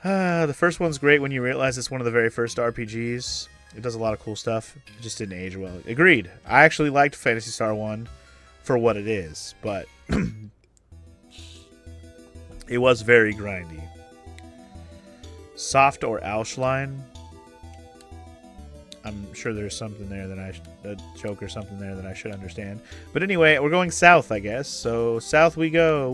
The first one's great when you realize it's one of the very first RPGs. It does a lot of cool stuff. It just didn't age well. Agreed. I actually liked Phantasy Star 1 for what it is, but it was very grindy. Soft or ALSHLINE? I'm sure there's something there that a joke or something there that I should understand. But anyway, we're going south, I guess. So south we go.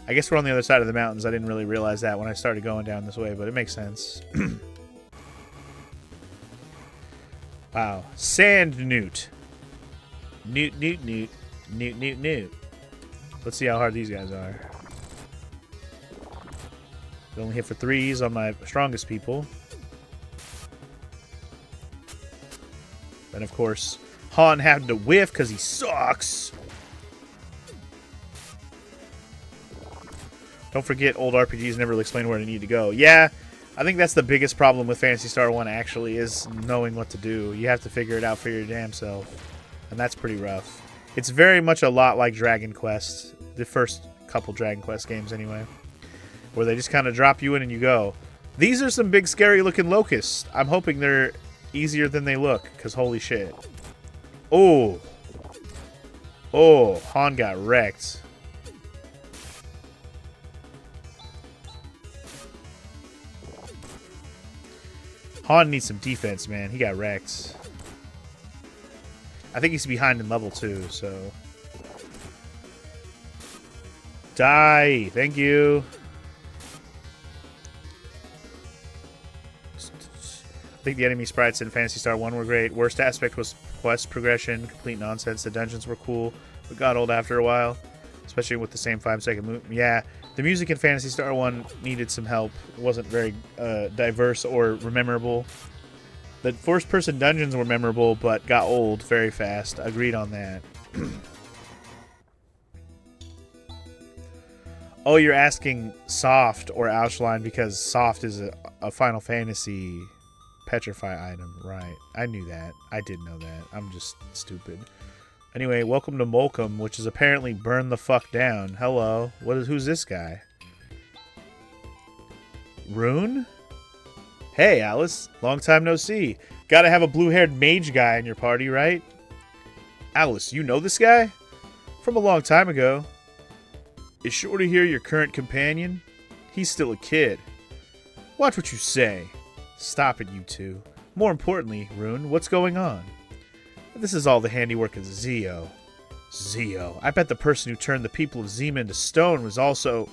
I guess we're on the other side of the mountains. I didn't really realize that when I started going down this way, but it makes sense. Wow. Sand newt. Newt, newt, newt. Newt, newt, newt. Let's see how hard these guys are. They only hit for 3s on my strongest people. Then, of course, Han having to whiff because he sucks. Don't forget, old RPGs never really explain where they need to go. Yeah, I think that's the biggest problem with Phantasy Star 1, actually, is knowing what to do. You have to figure it out for your damn self. And that's pretty rough. It's very much a lot like Dragon Quest. The first couple Dragon Quest games, anyway. Where they just kind of drop you in and you go. These are some big, scary-looking locusts. I'm hoping they're easier than they look, because holy shit. Oh. Oh, Han got wrecked. Han needs some defense, man. He got wrecked. I think he's behind in level 2, so... Die! Thank you! I think the enemy sprites in Phantasy Star 1 were great. Worst aspect was quest progression. Complete nonsense. The dungeons were cool, but got old after a while. Especially with the same 5-second move. Yeah, the music in Phantasy Star 1 needed some help. It wasn't very diverse or memorable. The first-person dungeons were memorable, but got old very fast. Agreed on that. Oh, you're asking soft or ALSHLINE because soft is a Final Fantasy petrify item. Right. I knew that. I did know that. I'm just stupid. Anyway, welcome to Molcom, which is apparently burn the fuck down. Hello. Who's this guy? Rune? Hey, Alice. Long time no see. Gotta have a blue-haired mage guy in your party, right? Alice, you know this guy? From a long time ago. Is Shorty here your current companion? He's still a kid. Watch what you say. Stop it, you two. More importantly, Rune, what's going on? This is all the handiwork of Zio. Zio. I bet the person who turned the people of Zima into stone was also...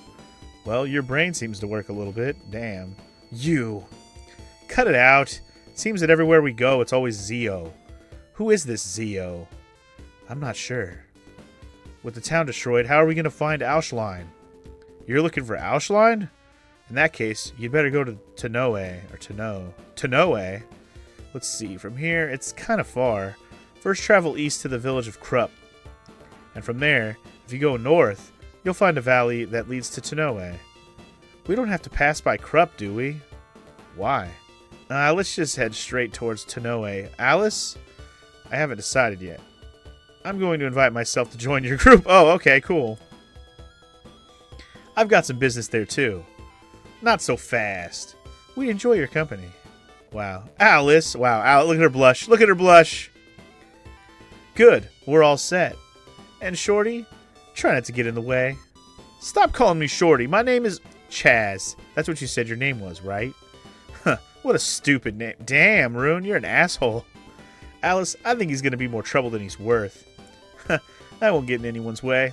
Well, your brain seems to work a little bit. Damn. You. Cut it out. It seems that everywhere we go, it's always Zio. Who is this Zio? I'm not sure. With the town destroyed, how are we going to find ALSHLINE? You're looking for ALSHLINE? In that case, you'd better go to Tanoe, or Tanoe? Let's see, from here, it's kind of far. First travel east to the village of Krupp. And from there, if you go north, you'll find a valley that leads to Tanoe. We don't have to pass by Krupp, do we? Why? Let's just head straight towards Tanoe. Alice? I haven't decided yet. I'm going to invite myself to join your group. Oh, okay, cool. I've got some business there, too. Not so fast. We enjoy your company. Wow. Alice! Wow, look at her blush. Look at her blush! Good. We're all set. And Shorty? Try not to get in the way. Stop calling me Shorty. My name is Chaz. That's what you said your name was, right? Huh. What a stupid name. Damn, Rune, you're an asshole. Alice, I think he's going to be more trouble than he's worth. I won't get in anyone's way.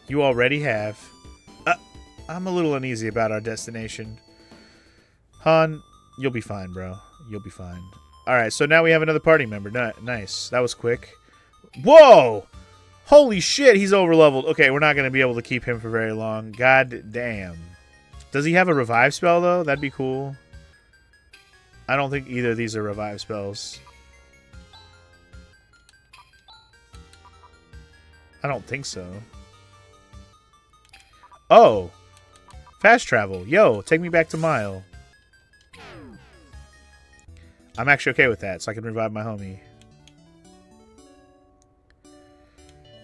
You already have. I'm a little uneasy about our destination. Han, you'll be fine, bro. You'll be fine. Alright, so now we have another party member. Nice. That was quick. Whoa! Holy shit, he's overleveled. Okay, we're not going to be able to keep him for very long. God damn. Does he have a revive spell, though? That'd be cool. I don't think either of these are revive spells. I don't think so. Oh! Fast travel. Yo, take me back to Mile. I'm actually okay with that, so I can revive my homie.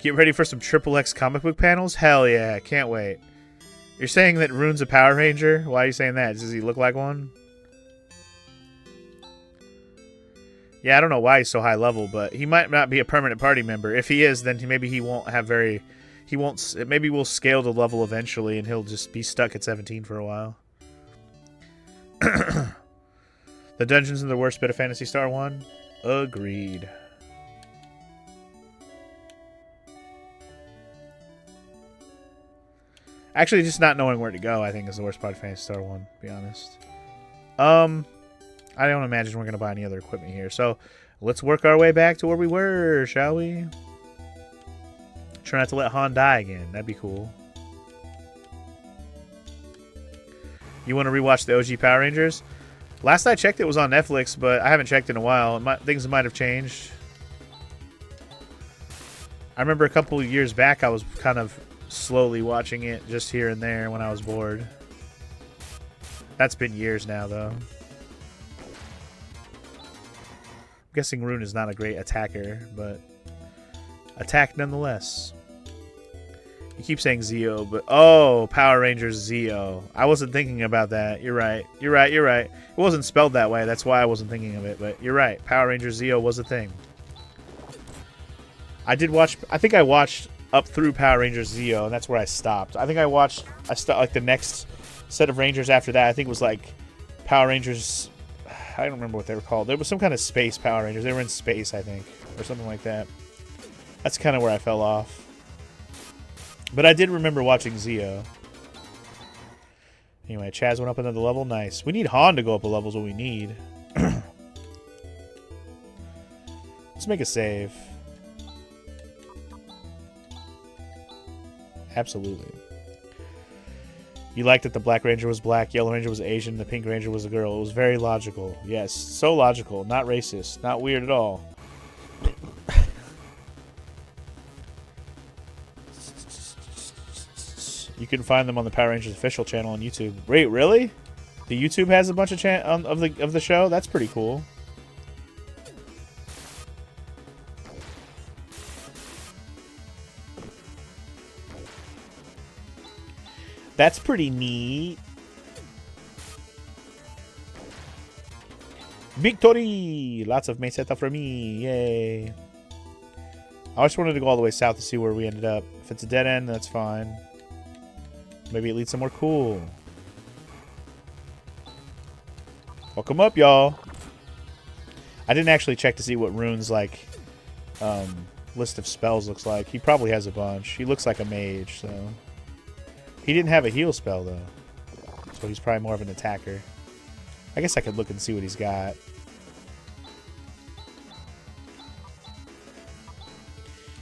Get ready for some Triple X comic book panels? Hell yeah, can't wait. You're saying that Rune's a Power Ranger? Why are you saying that? Does he look like one? Yeah, I don't know why he's so high level, but he might not be a permanent party member. If he is, then maybe he won't have very... He won't... Maybe we'll scale the level eventually, and he'll just be stuck at 17 for a while. The dungeons are the worst bit of Phantasy Star 1? Agreed. Actually, just not knowing where to go, I think, is the worst part of Phantasy Star 1, to be honest. I don't imagine we're going to buy any other equipment here. So, let's work our way back to where we were, shall we? Try not to let Han die again. That'd be cool. You want to rewatch the OG Power Rangers? Last I checked, it was on Netflix, but I haven't checked in a while. Things might have changed. I remember a couple of years back, I was kind of slowly watching it just here and there when I was bored. That's been years now, though. I'm guessing Rune is not a great attacker, but attack nonetheless. You keep saying Zeo, but oh, Power Rangers Zeo. I wasn't thinking about that. You're right. You're right. You're right. It wasn't spelled that way. That's why I wasn't thinking of it. But you're right. Power Rangers Zeo was a thing. I did watch. I think I watched up through Power Rangers Zeo, and that's where I stopped. I think I watched. Like the next set of Rangers after that. I think was like Power Rangers. I don't remember what they were called. There was some kind of space Power Rangers. They were in space, I think, or something like that. That's kind of where I fell off. But I did remember watching Zeo. Anyway, Chaz went up another level. Nice. We need Han to go up a level is what we need. Let's make a save. Absolutely. You liked that the Black Ranger was black, Yellow Ranger was Asian, the Pink Ranger was a girl. It was very logical. Yes, so logical. Not racist. Not weird at all. You can find them on the Power Rangers official channel on YouTube. Wait, really? The YouTube has a bunch of of the show? That's pretty cool. That's pretty neat. Victory! Lots of meseta for me. Yay. I just wanted to go all the way south to see where we ended up. If it's a dead end, that's fine. Maybe it leads somewhere cool. Welcome up, y'all. I didn't actually check to see what Rune's like list of spells looks like. He probably has a bunch. He looks like a mage, so he didn't have a heal spell though. So he's probably more of an attacker. I guess I could look and see what he's got.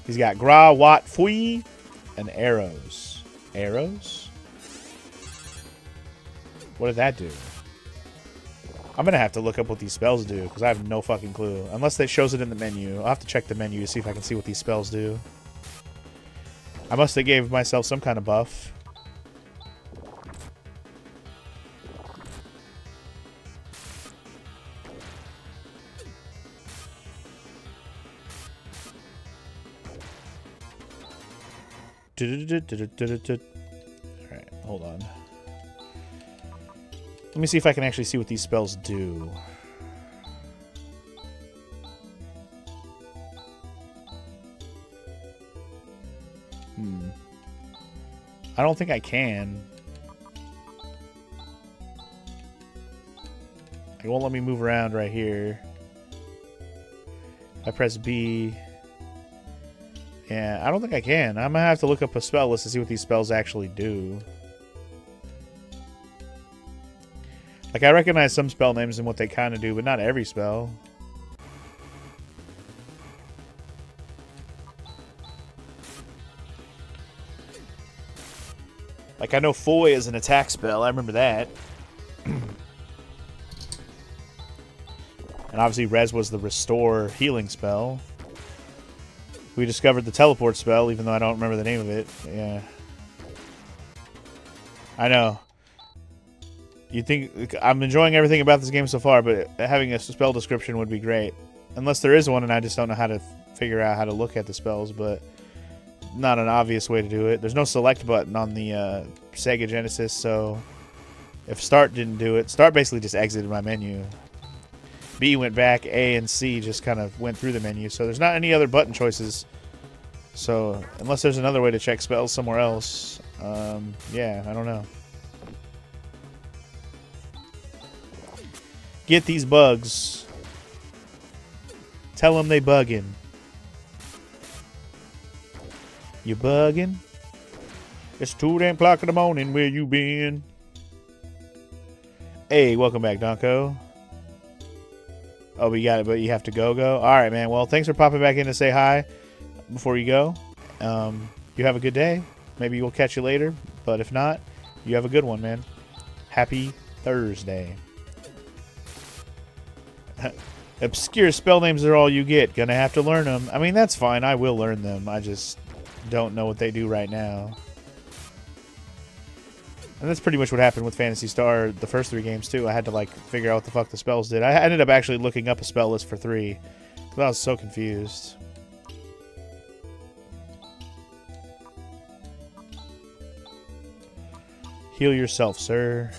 He's got Gra, Wat, Fui, and arrows. Arrows? What did that do? I'm going to have to look up what these spells do, because I have no fucking clue. Unless it shows it in the menu. I'll have to check the menu to see if I can see what these spells do. I must have gave myself some kind of buff. Alright, hold on. Let me see if I can actually see what these spells do. I don't think I can. It won't let me move around right here. I press B. Yeah, I don't think I can. I'm gonna have to look up a spell list to see what these spells actually do. Like, I recognize some spell names and what they kind of do, but not every spell. Like, I know Foy is an attack spell. I remember that. And obviously, Res was the restore healing spell. We discovered the teleport spell, even though I don't remember the name of it. Yeah. I know. You think I'm enjoying everything about this game so far, but having a spell description would be great. Unless there is one and I just don't know how to figure out how to look at the spells, but not an obvious way to do it. There's no select button on the Sega Genesis, so if start didn't do it, start basically just exited my menu. B went back, A and C just kind of went through the menu, so there's not any other button choices. So unless there's another way to check spells somewhere else, yeah, I don't know. Get these bugs. Tell them they bugging. You bugging? It's 2 damn o'clock in the morning. Where you been? Hey, welcome back, Donko. Oh, but you got it, but you have to go. All right, man. Well, thanks for popping back in to say hi before you go. You have a good day. Maybe we'll catch you later. But if not, you have a good one, man. Happy Thursday. Obscure spell names are all you get. Gonna have to learn them. I mean, that's fine. I will learn them. I just don't know what they do right now. And that's pretty much what happened with Phantasy Star the first 3 games, too. I had to, like, figure out what the fuck the spells did. I ended up actually looking up a spell list for 3. Because I was so confused. Heal yourself, sir.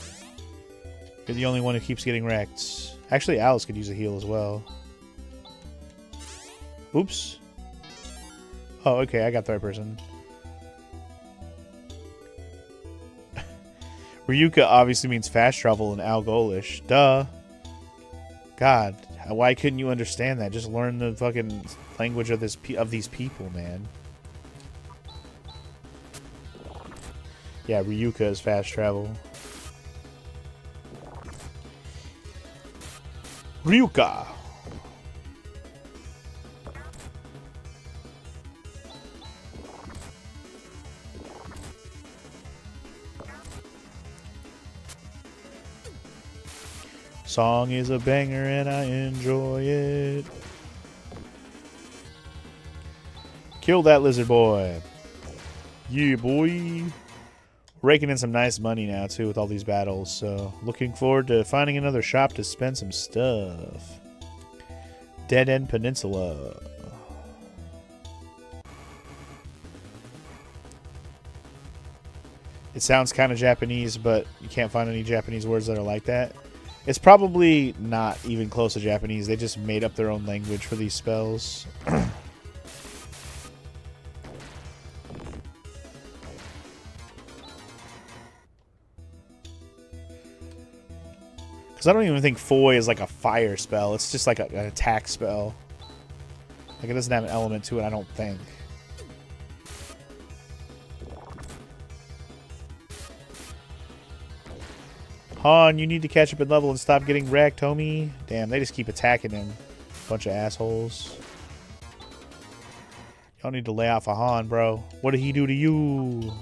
You're the only one who keeps getting wrecked. Actually, Alice could use a heal as well. Oops. Oh, okay, I got the right person. Ryuka obviously means fast travel in Algolish. Duh. God, why couldn't you understand that? Just learn the fucking language of these people, man. Yeah, Ryuka is fast travel. Ryuka. Song is a banger and I enjoy it. Kill that lizard boy. Yeah, boy. Raking in some nice money now, too, with all these battles. So, looking forward to finding another shop to spend some stuff. Dead End Peninsula. It sounds kind of Japanese, but you can't find any Japanese words that are like that. It's probably not even close to Japanese. They just made up their own language for these spells. Because I don't even think Foy is like a fire spell. It's just like an attack spell. Like, it doesn't have an element to it, I don't think. Han, you need to catch up in level and stop getting wrecked, homie. Damn, they just keep attacking him. Bunch of assholes. Y'all need to lay off a Han, bro. What did he do to you?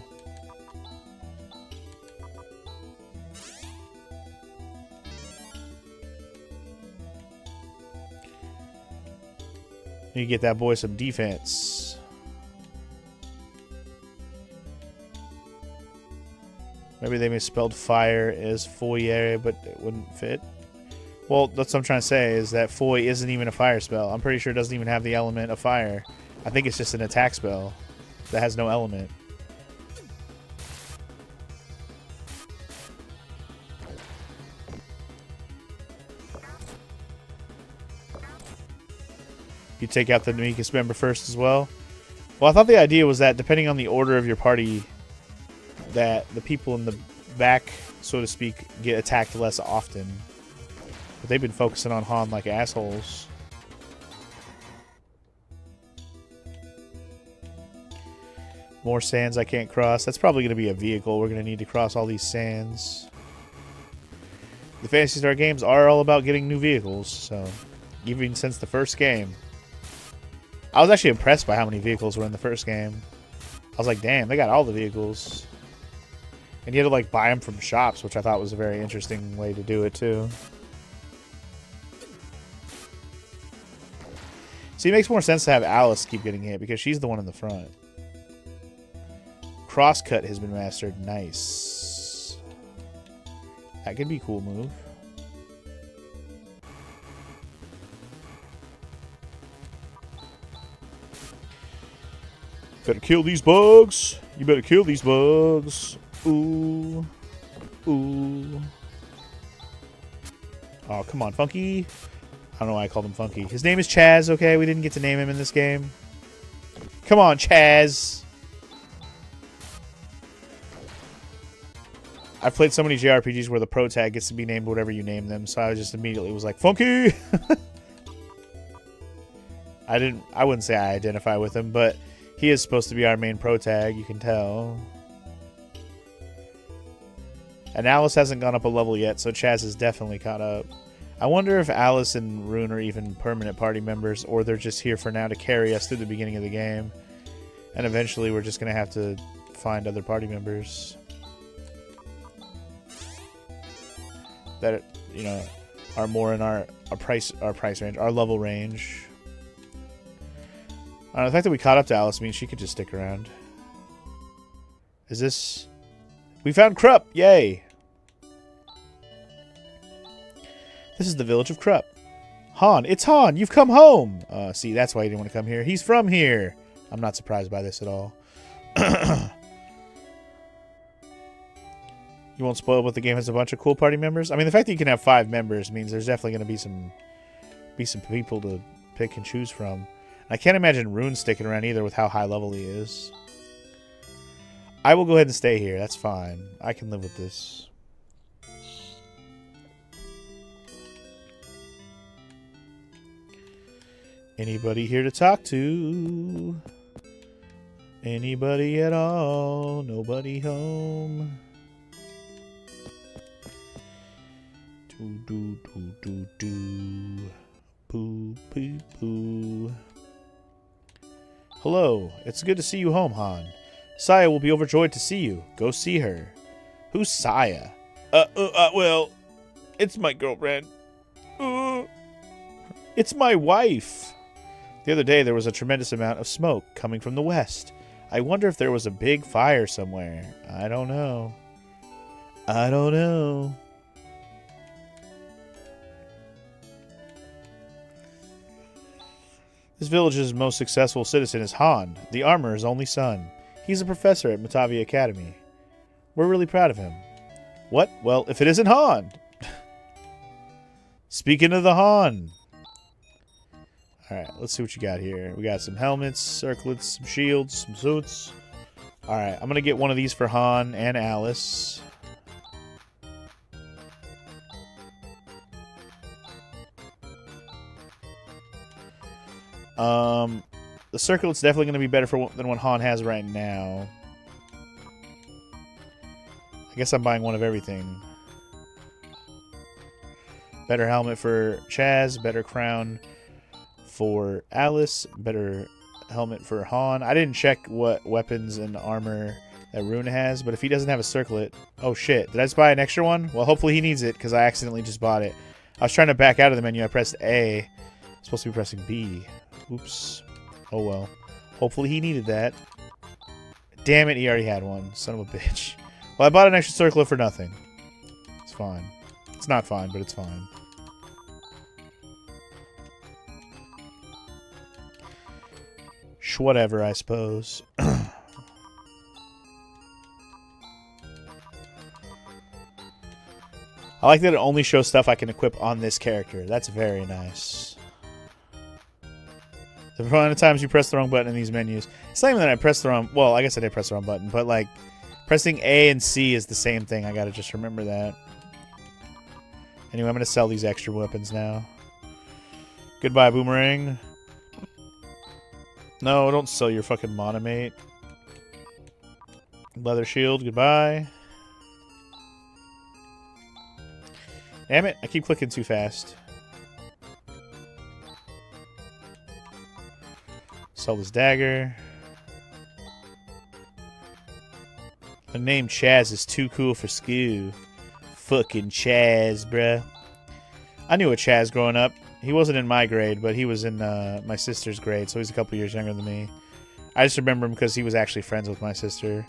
Need to get that boy some defense. Maybe they misspelled fire as foyer, but it wouldn't fit. Well, that's what I'm trying to say, is that Foy isn't even a fire spell. I'm pretty sure it doesn't even have the element of fire. I think it's just an attack spell that has no element. You take out the weakest member first as well? Well, I thought the idea was that depending on the order of your party, that the people in the back, so to speak, get attacked less often. But they've been focusing on Han like assholes. More sands I can't cross. That's probably going to be a vehicle. We're going to need to cross all these sands. The Phantasy Star games are all about getting new vehicles, so even since the first game. I was actually impressed by how many vehicles were in the first game. I was like, damn, they got all the vehicles. And you had to, like, buy them from shops, which I thought was a very interesting way to do it, too. See, it makes more sense to have Alice keep getting hit, because she's the one in the front. Crosscut has been mastered. Nice. That could be a cool move. Better kill these bugs. You better kill these bugs. Ooh. Ooh. Oh, come on, Funky. I don't know why I called him Funky. His name is Chaz, okay? We didn't get to name him in this game. Come on, Chaz. I've played so many JRPGs where the pro tag gets to be named whatever you name them, so I just immediately was like, Funky! I wouldn't say I identify with him, but he is supposed to be our main pro tag, you can tell. And Alice hasn't gone up a level yet, so Chaz is definitely caught up. I wonder if Alice and Rune are even permanent party members, or they're just here for now to carry us through the beginning of the game. And eventually we're just going to have to find other party members that, you know, are more in our price range, our level range. The fact that we caught up to Alice means she could just stick around. Is this... We found Krupp! Yay! This is the village of Krupp. Han! It's Han! You've come home! See, that's why he didn't want to come here. He's from here! I'm not surprised by this at all. You won't spoil what the game has a bunch of cool party members? I mean, the fact that you can have 5 members means there's definitely going to be some people to pick and choose from. I can't imagine Rune sticking around either with how high level he is. I will go ahead and stay here. That's fine. I can live with this. Anybody here to talk to? Anybody at all? Nobody home. Do do do do do. Poo poo poo. Hello. It's good to see you home, Han. Saya will be overjoyed to see you. Go see her. Who's Saya? Well, it's my girlfriend. It's my wife. The other day there was a tremendous amount of smoke coming from the west. I wonder if there was a big fire somewhere. I don't know. I don't know. This village's most successful citizen is Han, the armorer's only son. He's a professor at Matavi Academy. We're really proud of him. What? Well, if it isn't Han! Speaking of the Han! Alright, let's see what you got here. We got some helmets, circlets, some shields, some suits. Alright, I'm gonna get one of these for Han and Alice. The circlet's definitely going to be better than what Han has right now. I guess I'm buying one of everything. Better helmet for Chaz, better crown for Alice, better helmet for Han. I didn't check what weapons and armor that Rune has, but if he doesn't have a circlet... Oh shit, did I just buy an extra one? Well, hopefully he needs it, because I accidentally just bought it. I was trying to back out of the menu, I pressed A. I'm supposed to be pressing B. Oops. Oh well. Hopefully he needed that. Damn it, he already had one. Son of a bitch. Well, I bought an extra circlet for nothing. It's fine. It's not fine, but it's fine. Whatever, I suppose. I like that it only shows stuff I can equip on this character. That's very nice. The amount of times you press the wrong button in these menus. It's not even that I pressed the wrong... Well, I guess I did press the wrong button, but like pressing A and C is the same thing. I gotta just remember that. Anyway, I'm gonna sell these extra weapons now. Goodbye, Boomerang. No, don't sell your fucking monomate. Leather shield, goodbye. Damn it, I keep clicking too fast. Sell this dagger. The name Chaz is too cool for Skoo. Fucking Chaz, bruh. I knew a Chaz growing up. He wasn't in my grade, but he was in my sister's grade, so he's a couple years younger than me. I just remember him because he was actually friends with my sister.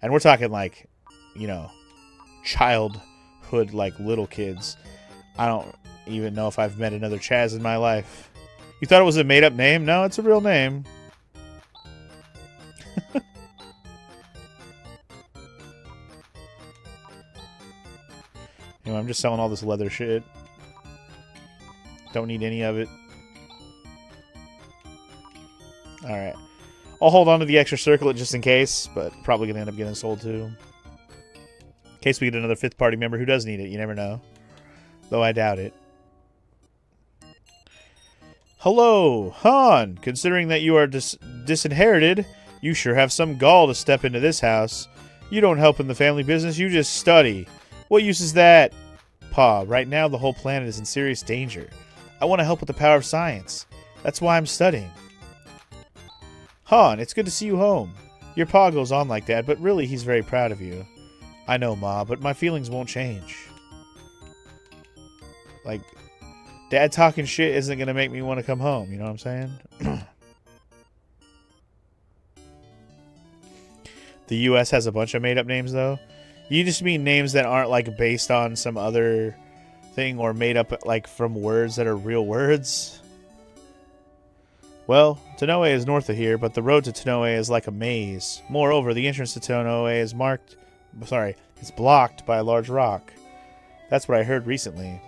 And we're talking like, you know, childhood, like little kids. I don't even know if I've met another Chaz in my life. You thought it was a made-up name? No, it's a real name. Anyway, I'm just selling all this leather shit. Don't need any of it. Alright. I'll hold on to the extra circlet just in case, but probably going to end up getting sold too. In case we get another 5th party member who does need it. You never know. Though I doubt it. Hello, Han. Considering that you are disinherited, you sure have some gall to step into this house. You don't help in the family business, you just study. What use is that? Pa, right now the whole planet is in serious danger. I want to help with the power of science. That's why I'm studying. Han, it's good to see you home. Your pa goes on like that, but really he's very proud of you. I know, Ma, but my feelings won't change. Like, Dad talking shit isn't going to make me want to come home, you know what I'm saying? The US has a bunch of made-up names, though. You just mean names that aren't, like, based on some other thing or made up, like, from words that are real words? Well, Tanoe is north of here, but the road to Tanoe is like a maze. Moreover, the entrance to Tanoe is it's blocked by a large rock. That's what I heard recently.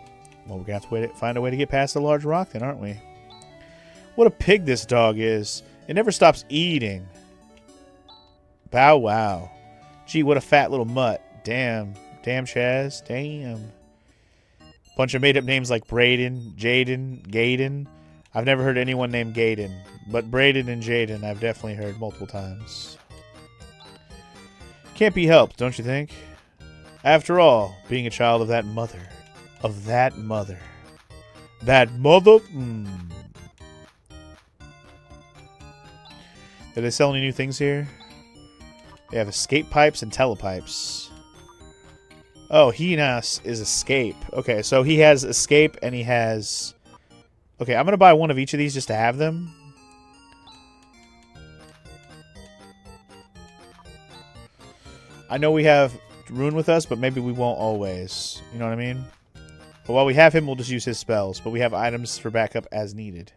Well, we're going to have to find a way to get past the large rock then, aren't we? What a pig this dog is. It never stops eating. Bow wow. Gee, what a fat little mutt. Damn. Damn, Chaz. Damn. Bunch of made-up names like Braden, Jaden, Gaden. I've never heard anyone named Gaden, but Braden and Jaden I've definitely heard multiple times. Can't be helped, don't you think? After all, being a child of that mother. Of that mother. That mother? Did they sell any new things here? They have escape pipes and telepipes. Oh, Hinas is escape. Okay, so he has escape and he has... Okay, I'm going to buy one of each of these just to have them. I know we have Rune with us, but maybe we won't always. You know what I mean? But while we have him, we'll just use his spells. But we have items for backup as needed.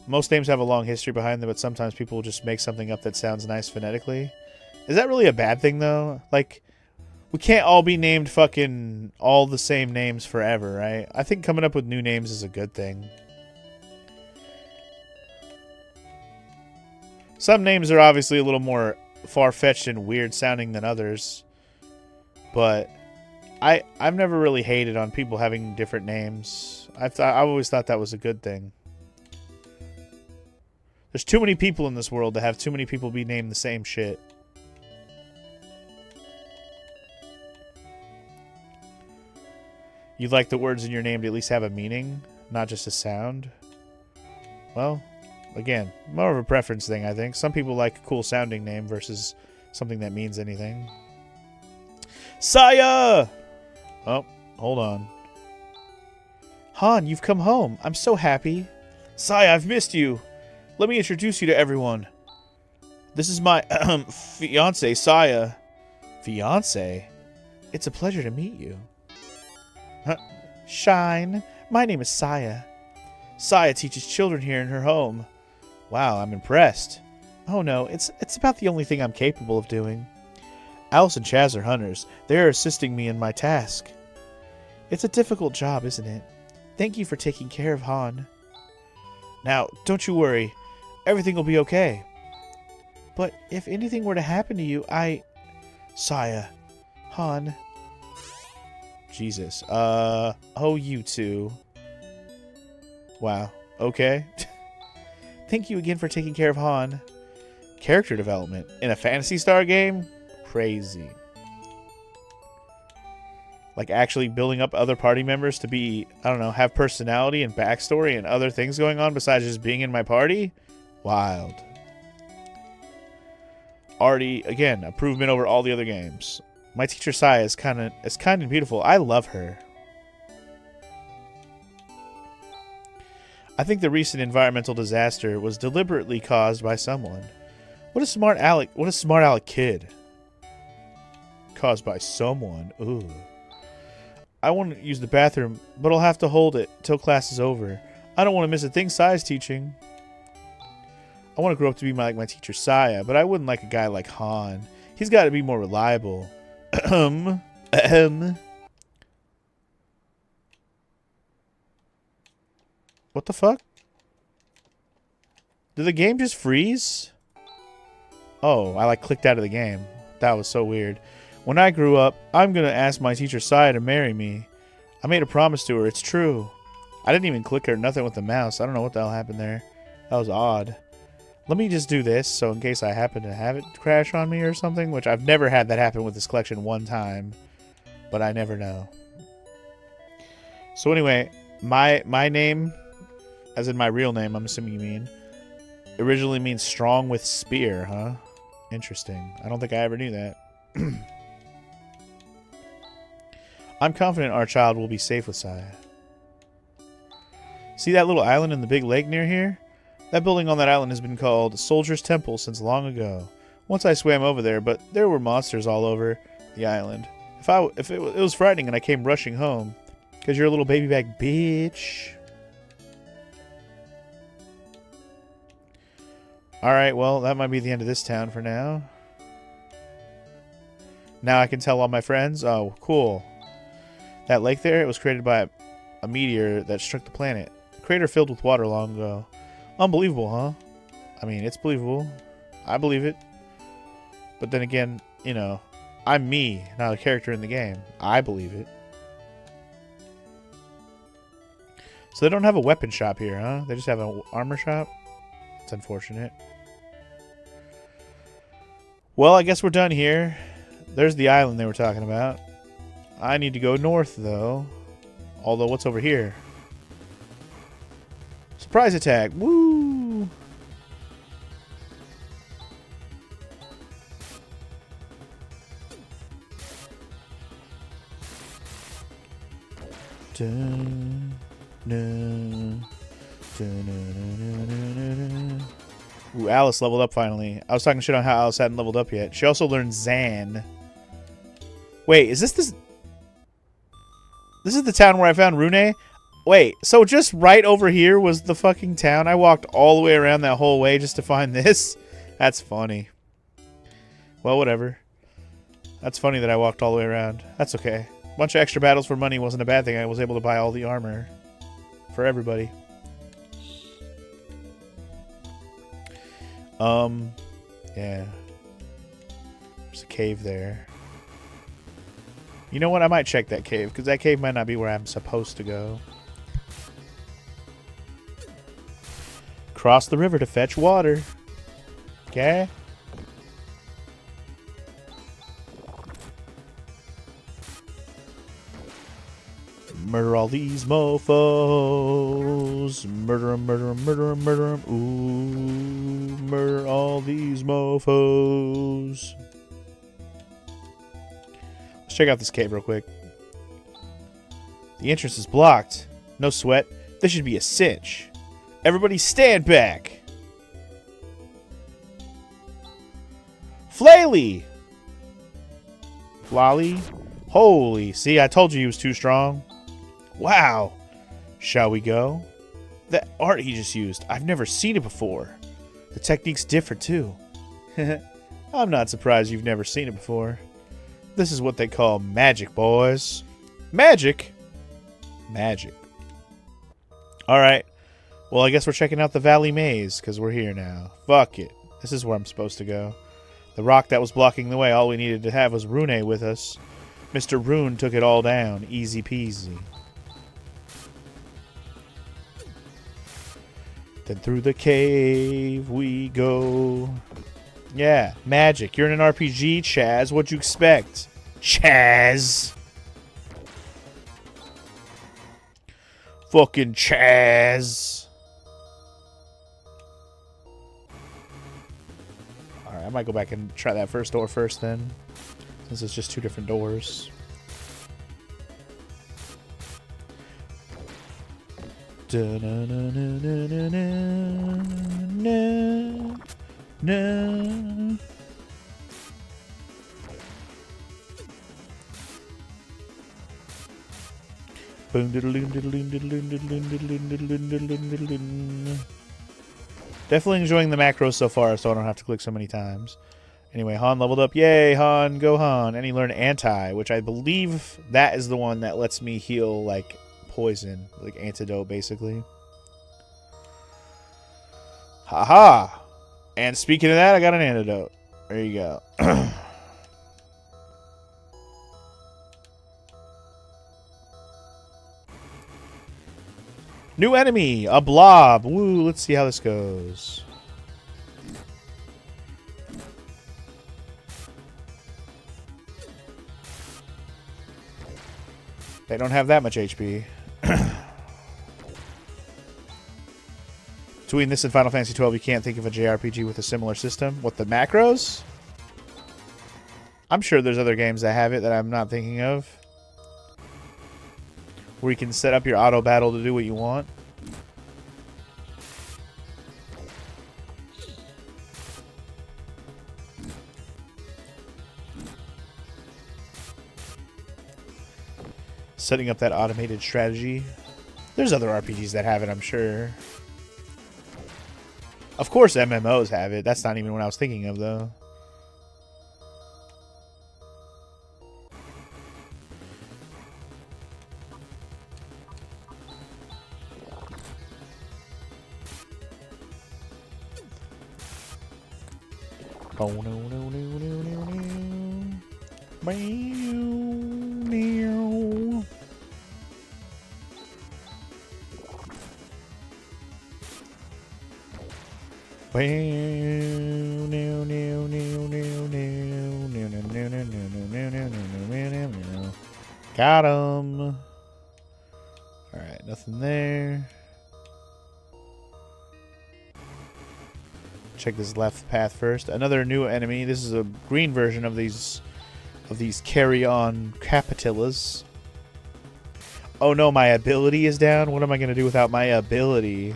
Most names have a long history behind them, but sometimes people will just make something up that sounds nice phonetically. Is that really a bad thing, though? Like... We can't all be named fucking all the same names forever, right? I think coming up with new names is a good thing. Some names are obviously a little more far-fetched and weird sounding than others. But I've never really hated on people having different names. I've always thought that was a good thing. There's too many people in this world to have too many people be named the same shit. You'd like the words in your name to at least have a meaning, not just a sound? Well, again, more of a preference thing, I think. Some people like a cool sounding name versus something that means anything. Saya! Oh, hold on. Han, you've come home. I'm so happy. Saya, I've missed you. Let me introduce you to everyone. This is my fiance, Saya. Fiance? It's a pleasure to meet you. Shine. My name is Saya. Saya teaches children here in her home. Wow, I'm impressed. Oh no, it's about the only thing I'm capable of doing. Alice and Chaz are hunters. They are assisting me in my task. It's a difficult job, isn't it? Thank you for taking care of Han. Now, don't you worry. Everything will be okay. But if anything were to happen to you, Saya. Han... Jesus. Oh, you two. Wow. Okay. Thank you again for taking care of Han. Character development. In a Phantasy Star game? Crazy. Like actually building up other party members to be, I don't know, have personality and backstory and other things going on besides just being in my party? Wild. Already, again, improvement over all the other games. My teacher Saya is kind and beautiful. I love her. I think the recent environmental disaster was deliberately caused by someone. What a smart aleck kid. Caused by someone. Ooh. I want to use the bathroom, but I'll have to hold it till class is over. I don't want to miss a thing Sai's teaching. I want to grow up to be like my teacher Saya, but I wouldn't like a guy like Han. He's got to be more reliable. What the fuck? Did the game just freeze? Oh, I like clicked out of the game. That was so weird. When I grew up, I'm gonna ask my teacher Saya to marry me. I made a promise to her. It's true. I didn't even click or nothing with the mouse. I don't know what the hell happened there. That was odd. Let me just do this, so in case I happen to have it crash on me or something, which I've never had that happen with this collection one time, but I never know. So anyway, my name, as in my real name, I'm assuming you mean, originally means strong with spear, huh? Interesting. I don't think I ever knew that. I'm confident our child will be safe with Saya. See that little island in the big lake near here? That building on that island has been called Soldier's Temple since long ago. Once I swam over there, but there were monsters all over the island. If it was frightening and I came rushing home. Because you're a little baby back bitch. Alright, well, that might be the end of this town for now. Now I can tell all my friends. Oh, cool. That lake there, it was created by a meteor that struck the planet. A crater filled with water long ago. Unbelievable, huh? I mean, it's believable. I believe it. But then again, you know, I'm me, not a character in the game. I believe it. So they don't have a weapon shop here, huh? They just have an armor shop? It's unfortunate. Well, I guess we're done here. There's the island they were talking about. I need to go north, though. Although, what's over here? Surprise attack! Woo! Dun, dun, dun, dun, dun, dun, dun. Ooh, Alice leveled up finally. I was talking shit on how Alice hadn't leveled up yet. She also learned Zan. Wait, is this the... This is the town where I found Rune? Wait, so just right over here was the fucking town? I walked all the way around that whole way just to find this? That's funny. Well, whatever. That's funny that I walked all the way around. That's okay. A bunch of extra battles for money wasn't a bad thing. I was able to buy all the armor for everybody. Yeah. There's a cave there. You know what? I might check that cave, because that cave might not be where I'm supposed to go. Cross the river to fetch water. Okay? Murder all these mofos. Murder 'em, murder 'em, murder 'em, murder 'em. Ooh, murder all these mofos. Let's check out this cave real quick. The entrance is blocked. No sweat. This should be a cinch. Everybody stand back. Flaley. Flolly. Holy. See, I told you he was too strong. Wow. Shall we go? That art he just used. I've never seen it before. The technique's different, too. I'm not surprised you've never seen it before. This is what they call magic, boys. Magic? Magic. Alright. Well, I guess we're checking out the Valley Maze, because we're here now. Fuck it. This is where I'm supposed to go. The rock that was blocking the way, all we needed to have was Rune with us. Mr. Rune took it all down. Easy peasy. Then through the cave we go. Yeah, magic. You're in an RPG, Chaz. What'd you expect? Chaz. Fucking Chaz. Alright, I might go back and try that first door first then. Since it's just two different doors. No. Definitely enjoying the macros so far, so I don't have to click so many times. Anyway, Han leveled up. Yay, Han, go Han. And he learned Anti, which I believe that is the one that lets me heal, like, poison. Like, antidote, basically. Haha! And speaking of that, I got an antidote. There you go. New enemy! A blob! Woo, let's see how this goes. They don't have that much HP. Between this and Final Fantasy XII, you can't think of a JRPG with a similar system. What, the macros? I'm sure there's other games that have it that I'm not thinking of. Where you can set up your auto battle to do what you want. Setting up that automated strategy. There's other RPGs that have it, I'm sure. Of course MMOs have it. That's not even what I was thinking of, though. Oh, no, no, no, no, no, no. Got him. Alright, nothing there. Check this left path first. Another new enemy. This is a green version of these carry-on capitillas. Oh no, my ability is down? What am I going to do without my ability?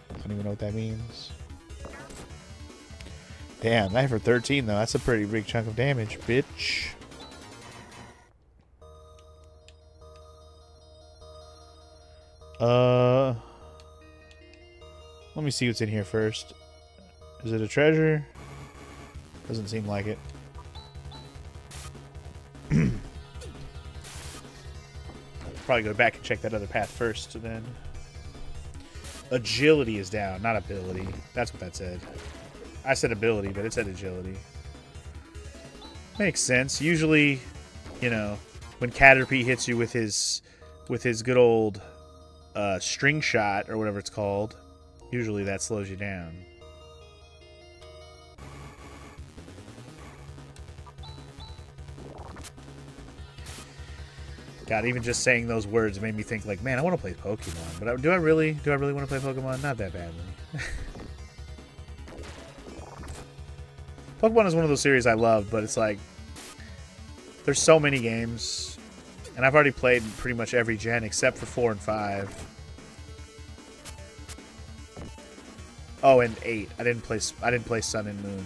I don't even know what that means. Damn, that for 13 though. That's a pretty big chunk of damage, bitch. Let me see what's in here first. Is it a treasure? Doesn't seem like it. Probably go back and check that other path first, then. Agility is down, not ability. That's what that said. I said ability, but it said agility. Makes sense. Usually, you know, when Caterpie hits you with his good old string shot or whatever it's called, usually that slows you down. God, even just saying those words made me think like, man, I want to play Pokemon. But do I really want to play Pokemon? Not that badly. Pokemon is one of those series I love, but it's like there's so many games, and I've already played pretty much every gen except for 4 and 5. Oh, and 8. I didn't play Sun and Moon.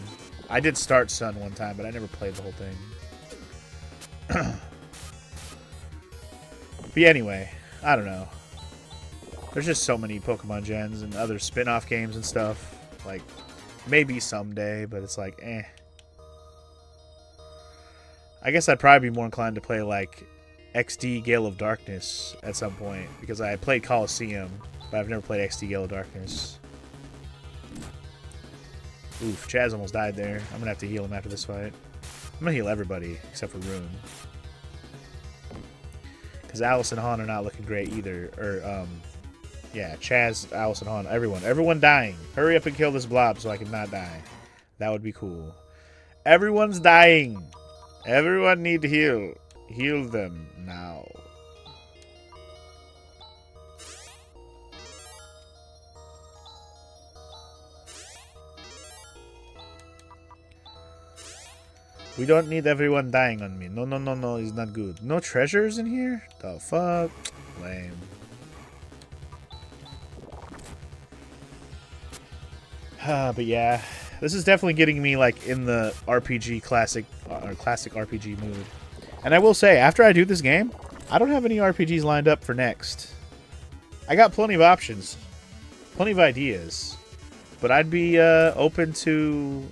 I did start Sun one time, but I never played the whole thing. But anyway, I don't know. There's just so many Pokemon gens and other spin-off games and stuff. Like, maybe someday, but it's like, eh. I guess I'd probably be more inclined to play, like, XD Gale of Darkness at some point. Because I played Coliseum, but I've never played XD Gale of Darkness. Oof, Chaz almost died there. I'm going to have to heal him after this fight. I'm going to heal everybody except for Rune. Because Alice and Han are not looking great either. Or, yeah, Chaz, Alice, and Han, everyone. Everyone dying. Hurry up and kill this blob so I can not die. That would be cool. Everyone's dying. Everyone need to heal. Heal them now. We don't need everyone dying on me. No, no, no, no, it's not good. No treasures in here? The fuck? Lame. But yeah, this is definitely getting me like in the RPG classic RPG mood. And I will say, after I do this game, I don't have any RPGs lined up for next. I got plenty of options. Plenty of ideas. But I'd be open to,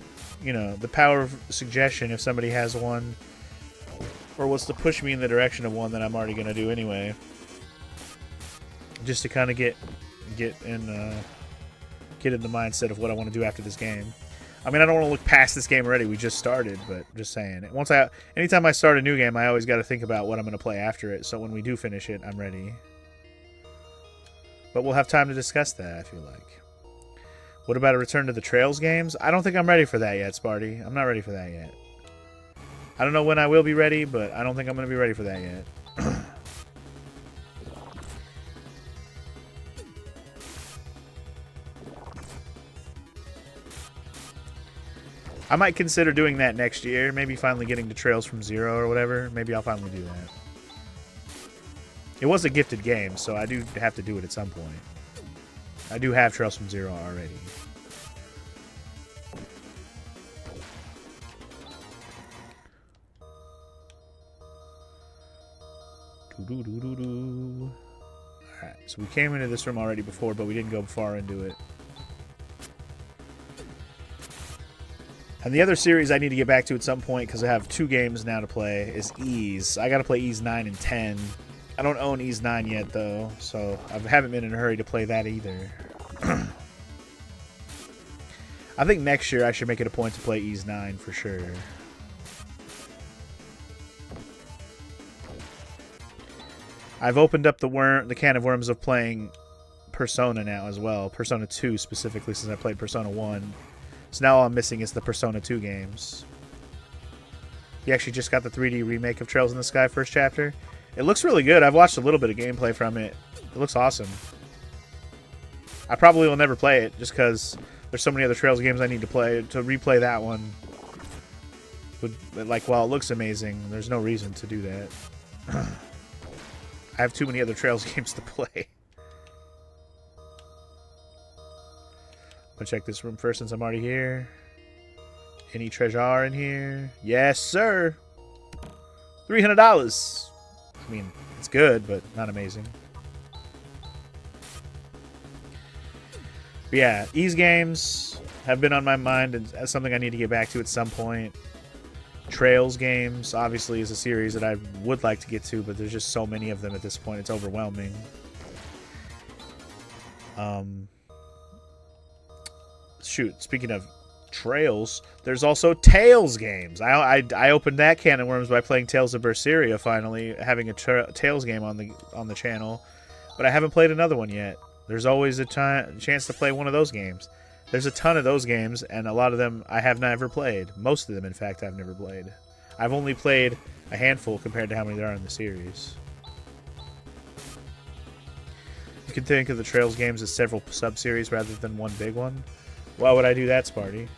you know, the power of suggestion if somebody has one. Or wants to push me in the direction of one that I'm already going to do anyway. Just to kind of get in the mindset of what I want to do after this game. I mean, I don't want to look past this game already. We just started, but just saying. Anytime I start a new game, I always got to think about what I'm going to play after it. So when we do finish it, I'm ready. But we'll have time to discuss that, I feel like. What about a return to the Trails games? I don't think I'm ready for that yet, Sparty. I'm not ready for that yet. I don't know when I will be ready, but I don't think I'm going to be ready for that yet. I might consider doing that next year. Maybe finally getting to Trails from Zero or whatever. Maybe I'll finally do that. It was a gifted game, so I do have to do it at some point. I do have Trails from Zero already. Alright, so we came into this room already before, but we didn't go far into it. And the other series I need to get back to at some point, because I have 2 games now to play, is Ys. I gotta play Ys 9 and 10. I don't own Ys 9 yet, though, so I haven't been in a hurry to play that either. I think next year I should make it a point to play Ys 9 for sure. I've opened up the can of worms of playing Persona now as well. Persona 2 specifically, since I played Persona 1. So now all I'm missing is the Persona 2 games. He actually just got the 3D remake of Trails in the Sky first chapter. It looks really good. I've watched a little bit of gameplay from it. It looks awesome. I probably will never play it just because there's so many other Trails games I need to play. To replay that one, while it looks amazing, there's no reason to do that. I have too many other Trails games to play. I'm gonna check this room first since I'm already here. Any treasure in here? Yes, sir. $300. I mean, it's good, but not amazing. But yeah, Ys games have been on my mind and as something I need to get back to at some point. Trails games, obviously, is a series that I would like to get to, but there's just so many of them at this point. It's overwhelming. Shoot, speaking of Trails, there's also Tales games. I opened that can of worms by playing Tales of Berseria, finally, having a Tales game on the channel, but I haven't played another one yet. There's always a chance to play one of those games. There's a ton of those games, and a lot of them I have never played. Most of them, in fact, I've never played. I've only played a handful compared to how many there are in the series. You can think of the Trails games as several sub-series rather than one big one. Why would I do that, Sparty?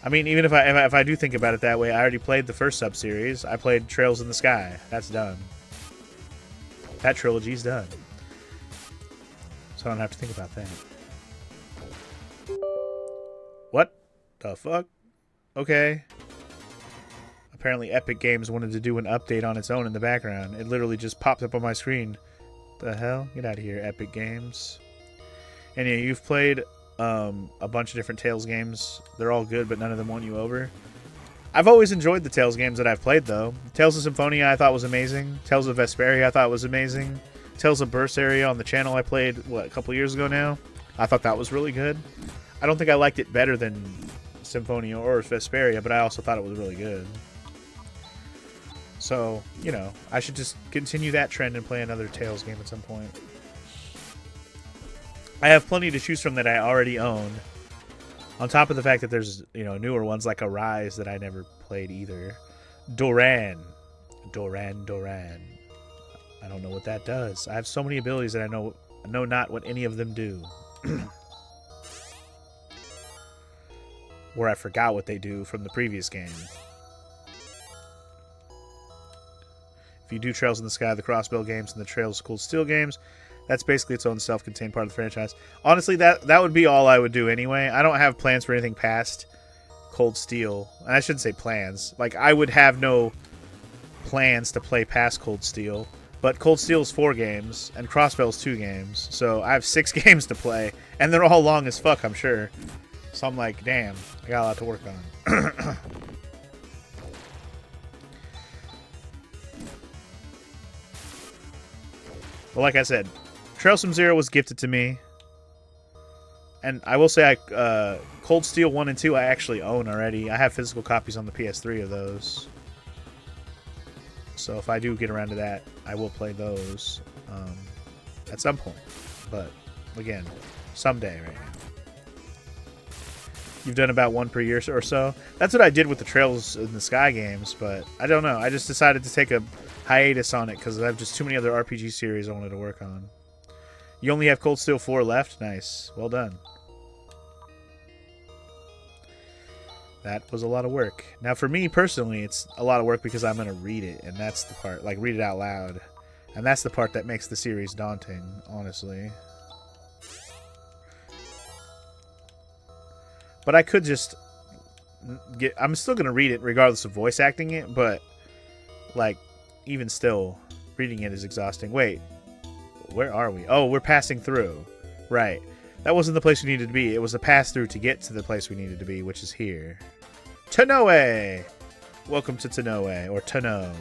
I mean, even if I do think about it that way, I already played the first sub-series. I played Trails in the Sky. That's done. That trilogy's done. So I don't have to think about that. What the fuck? Okay. Apparently Epic Games wanted to do an update on its own in the background. It literally just popped up on my screen. The hell? Get out of here, Epic Games. And yeah, you've played a bunch of different Tales games. They're all good, but none of them won you over. I've always enjoyed the Tales games that I've played, though. Tales of Symphonia I thought was amazing. Tales of Vesperia I thought was amazing. Tales of Berseria on the channel I played, what, a couple years ago now? I thought that was really good. I don't think I liked it better than Symphonia or Vesperia, but I also thought it was really good. So, you know, I should just continue that trend and play another Tales game at some point. I have plenty to choose from that I already own. On top of the fact that there's, you know, newer ones like Arise that I never played either. Doran. I don't know what that does. I have so many abilities that I know not what any of them do. Or I forgot what they do from the previous game. If you do Trails in the Sky, the Crossbill games, and the Trails Cold Steel games, that's basically its own self-contained part of the franchise. Honestly, that would be all I would do anyway. I don't have plans for anything past Cold Steel. And I shouldn't say plans. Like, I would have no plans to play past Cold Steel. But Cold Steel is 4 games, and Crossbell's 2 games. So I have 6 games to play, and they're all long as fuck, I'm sure. So I'm like, damn, I got a lot to work on. Well, like I said, Trail Sim Zero was gifted to me. And I will say, Cold Steel 1 and 2 I actually own already. I have physical copies on the PS3 of those. So if I do get around to that, I will play those at some point. But, again, someday right now. You've done about 1 per year or so. That's what I did with the Trails in the Sky games, but I don't know. I just decided to take a hiatus on it because I have just too many other RPG series I wanted to work on. You only have Cold Steel 4 left? Nice. Well done. That was a lot of work. Now, for me personally, it's a lot of work because I'm going to read it, and that's the part, like, read it out loud. And that's the part that makes the series daunting, honestly. But I could just I'm still going to read it regardless of voice acting it, but, like, even still, reading it is exhausting. Wait, where are we? Oh, we're passing through. Right. That wasn't the place we needed to be. It was a pass-through to get to the place we needed to be, which is here. Tanoe! Welcome to Tanoe, or Tano.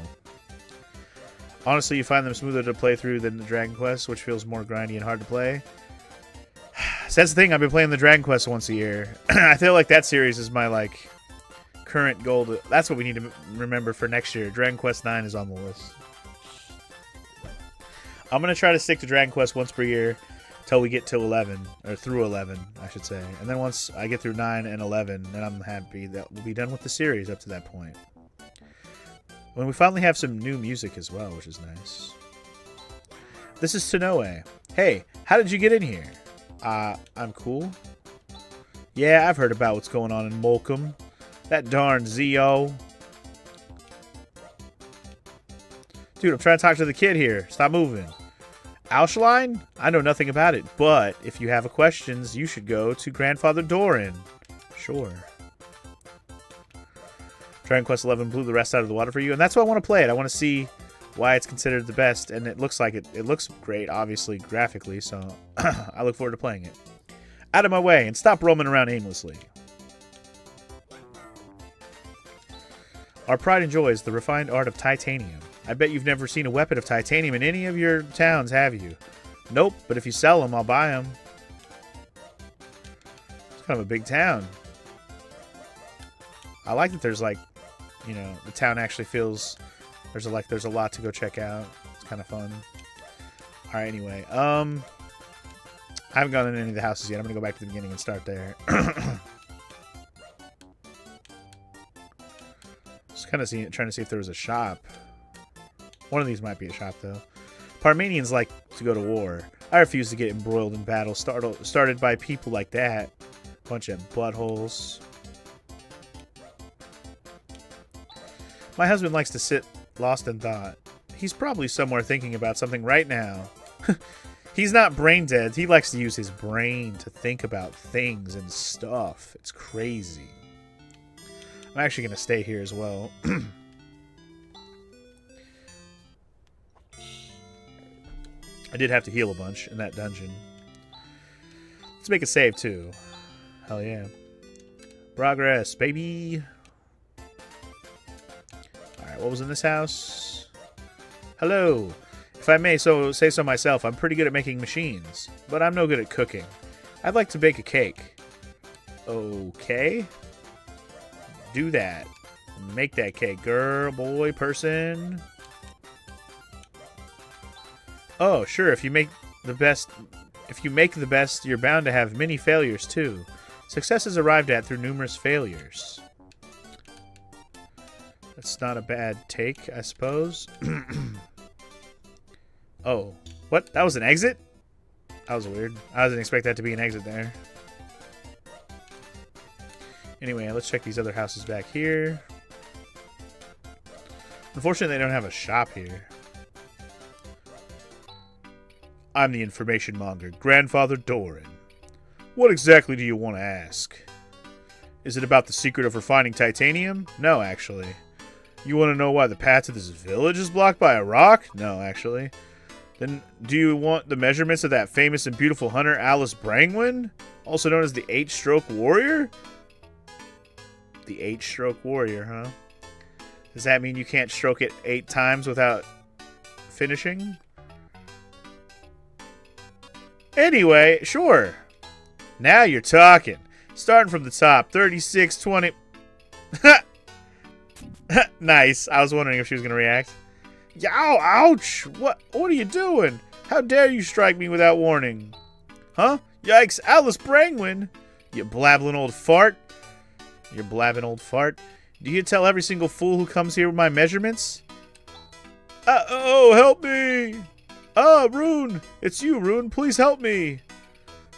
Honestly, you find them smoother to play through than the Dragon Quest, which feels more grindy and hard to play. So that's the thing, I've been playing the Dragon Quest once a year. I feel like that series is my, like, current goal. That's what we need to remember for next year. Dragon Quest 9 is on the list. I'm going to try to stick to Dragon Quest once per year till we get to 11, or through 11, I should say. And then once I get through 9 and 11, then I'm happy that we'll be done with the series up to that point. When we finally have some new music as well, which is nice. This is Tanoe. Hey, how did you get in here? I'm cool. Yeah, I've heard about what's going on in Molcom. That darn Zio. Dude, I'm trying to talk to the kid here. Stop moving. ALSHLINE? I know nothing about it, but if you have questions, you should go to Grandfather Doran. Sure. Dragon Quest 11 blew the rest out of the water for you, and that's why I want to play it. I want to see why it's considered the best, and it looks like it looks great, obviously, graphically, so I look forward to playing it. Out of my way, and stop roaming around aimlessly. Our pride and joy is the refined art of titanium. I bet you've never seen a weapon of titanium in any of your towns, have you? Nope, but if you sell them, I'll buy them. It's kind of a big town. I like that there's, like, you know, the town actually feels... There's a lot to go check out. It's kind of fun. All right, anyway. I haven't gone in any of the houses yet. I'm going to go back to the beginning and start there. Just kind of trying to see if there was a shop. One of these might be a shop, though. Parmenians like to go to war. I refuse to get embroiled in battle started by people like that. Bunch of buttholes. My husband likes to sit lost in thought. He's probably somewhere thinking about something right now. He's not brain dead. He likes to use his brain to think about things and stuff. It's crazy. I'm actually going to stay here as well. I did have to heal a bunch in that dungeon. Let's make a save, too. Hell yeah. Progress, baby. Alright, what was in this house? Hello. If I may say so myself, I'm pretty good at making machines, but I'm no good at cooking. I'd like to bake a cake. Okay. Do that. Make that cake, girl, boy, person. Oh, sure, if you make the best, you're bound to have many failures, too. Success is arrived at through numerous failures. That's not a bad take, I suppose. Oh, what? That was an exit? That was weird. I didn't expect that to be an exit there. Anyway, let's check these other houses back here. Unfortunately, they don't have a shop here. I'm the information monger, Grandfather Doran. What exactly do you want to ask? Is it about the secret of refining titanium? No, actually. You want to know why the path to this village is blocked by a rock? No, actually. Then do you want the measurements of that famous and beautiful hunter Alice Brangwyn? Also known as the 8-stroke warrior? The 8-stroke warrior, huh? Does that mean you can't stroke it 8 times without finishing? Anyway, sure. Now you're talking. Starting from the top, 3620. Nice. I was wondering if she was going to react. Yow, ouch! What are you doing? How dare you strike me without warning? Huh? Yikes, Alice Brangwyn! You blabbling old fart. You blabbing old fart. Do you tell every single fool who comes here with my measurements? Oh, help me! Rune! It's you, Rune. Please help me.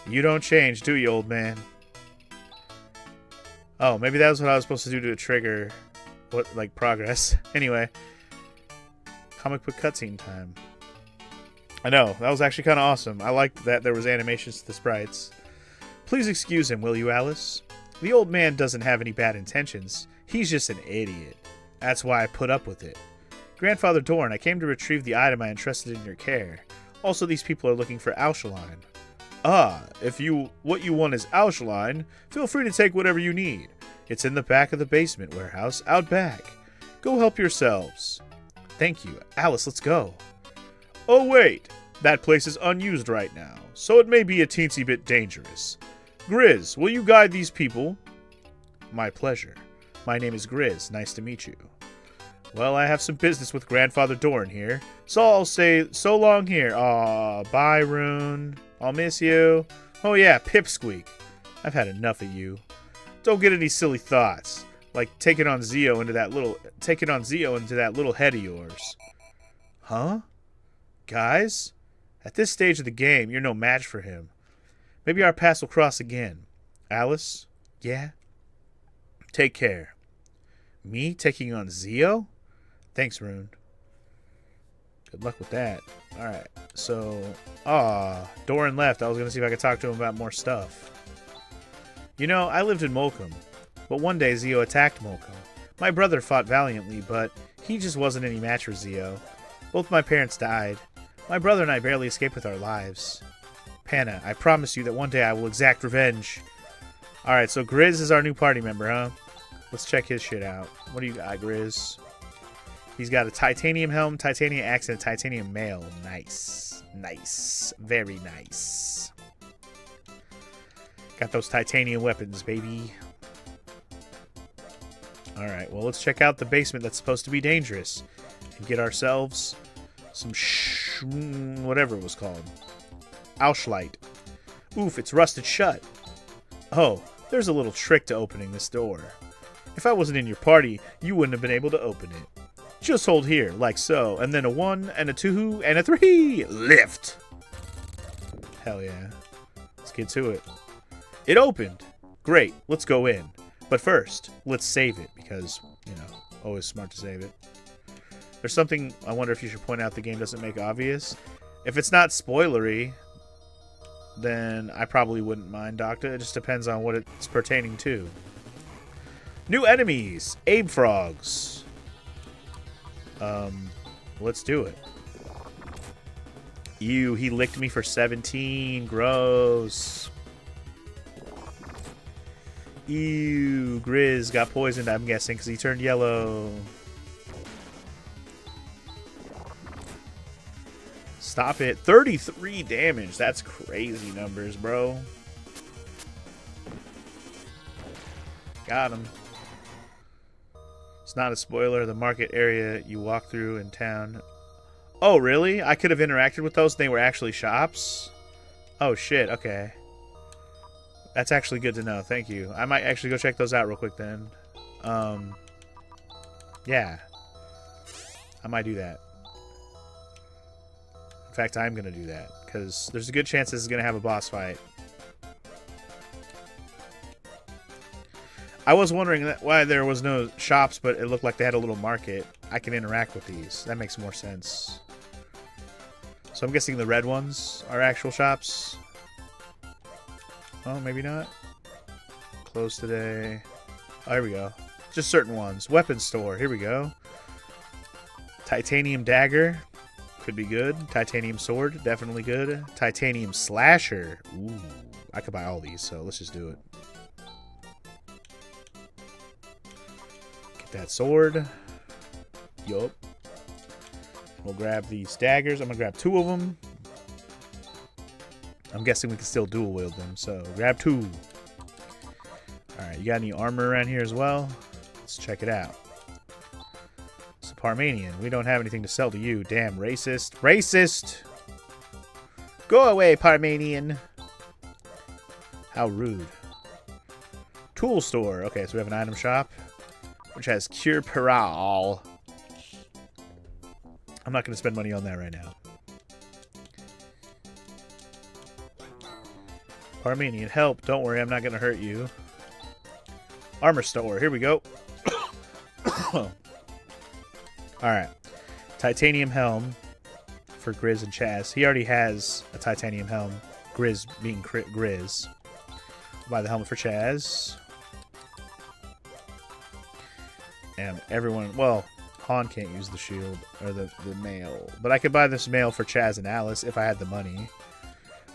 You don't change, do you, old man? Oh, maybe that was what I was supposed to do to trigger progress. Anyway. Comic book cutscene time. I know, that was actually kind of awesome. I liked that there was animations to the sprites. Please excuse him, will you, Alice? The old man doesn't have any bad intentions. He's just an idiot. That's why I put up with it. Grandfather Dorn, I came to retrieve the item I entrusted in your care. Also, these people are looking for ALSHLINE. If what you want is ALSHLINE, feel free to take whatever you need. It's in the back of the basement warehouse, out back. Go help yourselves. Thank you. Alice, let's go. Oh, wait. That place is unused right now, so it may be a teensy bit dangerous. Grizz, will you guide these people? My pleasure. My name is Grizz. Nice to meet you. Well, I have some business with Grandfather Dorn here, so I'll say so long here. Aw, bye, Rune. I'll miss you. Oh yeah, Pipsqueak. I've had enough of you. Don't get any silly thoughts, like taking on Zio into that little head of yours. Huh? Guys? At this stage of the game, you're no match for him. Maybe our paths will cross again. Alice? Yeah? Take care. Me taking on Zio? Thanks, Rune. Good luck with that. Alright, so... Doran left. I was going to see if I could talk to him about more stuff. You know, I lived in Molcom, but one day Zio attacked Molcom. My brother fought valiantly, but he just wasn't any match for Zio. Both my parents died. My brother and I barely escaped with our lives. Panna, I promise you that one day I will exact revenge. Alright, so Grizz is our new party member, huh? Let's check his shit out. What do you got, Grizz? He's got a titanium helm, titanium axe, and a titanium mail. Nice. Nice. Very nice. Got those titanium weapons, baby. Alright, well, let's check out the basement that's supposed to be dangerous. And get ourselves some whatever it was called. ALSHLINE. Oof, it's rusted shut. Oh, there's a little trick to opening this door. If I wasn't in your party, you wouldn't have been able to open it. Just hold here, like so, and then a 1, and a 2, and a 3! Lift! Hell yeah. Let's get to it. It opened! Great, let's go in. But first, let's save it, because, you know, always smart to save it. There's something I wonder if you should point out the game doesn't make obvious. If it's not spoilery, then I probably wouldn't mind, Doctor. It just depends on what it's pertaining to. New enemies! Abe Frogs. Let's do it. Ew, he licked me for 17. Gross. Ew, Grizz got poisoned, I'm guessing, because he turned yellow. Stop it. 33 damage. That's crazy numbers, bro. Got him. It's not a spoiler. The market area you walk through in town. Oh, really? I could have interacted with those and they were actually shops? Oh, shit. Okay. That's actually good to know. Thank you. I might actually go check those out real quick then. Yeah. I might do that. In fact, I'm going to do that. Because there's a good chance this is going to have a boss fight. I was wondering why there was no shops, but it looked like they had a little market. I can interact with these. That makes more sense. So I'm guessing the red ones are actual shops. Oh, maybe not. Closed today. Oh, here we go. Just certain ones. Weapon store. Here we go. Titanium dagger. Could be good. Titanium sword. Definitely good. Titanium slasher. Ooh. I could buy all these, so let's just do it. Get that sword. Yup. We'll grab these daggers. I'm going to grab 2 of them. I'm guessing we can still dual wield them, so grab 2. Alright, you got any armor around here as well? Let's check it out. It's a Parmanian. We don't have anything to sell to you. Damn, racist. Racist! Go away, Parmanian! How rude. Tool store. Okay, so we have an item shop, which has Cure Peral. I'm not going to spend money on that right now. Parmanian, help. Don't worry, I'm not going to hurt you. Armor store. Here we go. Alright. Titanium helm for Grizz and Chaz. He already has a titanium helm. Grizz being Grizz. Buy the helmet for Chaz. And everyone... Well, Han can't use the shield. Or the mail. But I could buy this mail for Chaz and Alice if I had the money.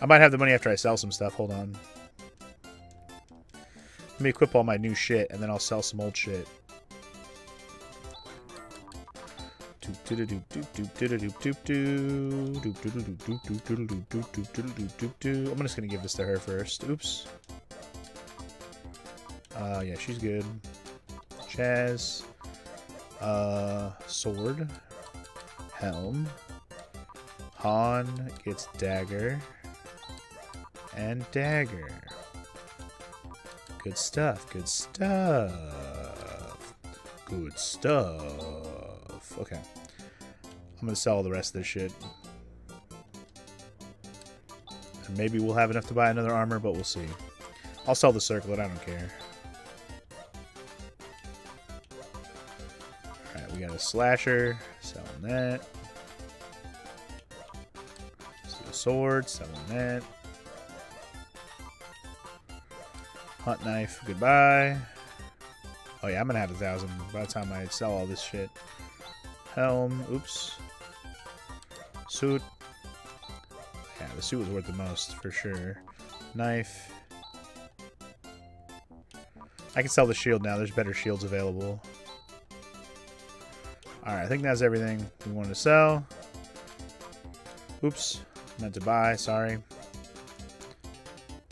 I might have the money after I sell some stuff. Hold on. Let me equip all my new shit, and then I'll sell some old shit. I'm just gonna give this to her first. Oops. Yeah, she's good. Chaz. Sword. Helm. Han gets dagger. And dagger. Good stuff. Good stuff. Good stuff. Okay. I'm gonna sell all the rest of this shit. And maybe we'll have enough to buy another armor, but we'll see. I'll sell the circlet, I don't care. Alright, we got a slasher. Selling that. Steel sword. Selling that. Hunt knife. Goodbye. Oh yeah, I'm gonna have 1,000 by the time I sell all this shit. Helm. Oops. Suit. Yeah, the suit was worth the most for sure. Knife. I can sell the shield now. There's better shields available. Alright, I think that's everything we wanted to sell. Oops. Meant to buy. Sorry.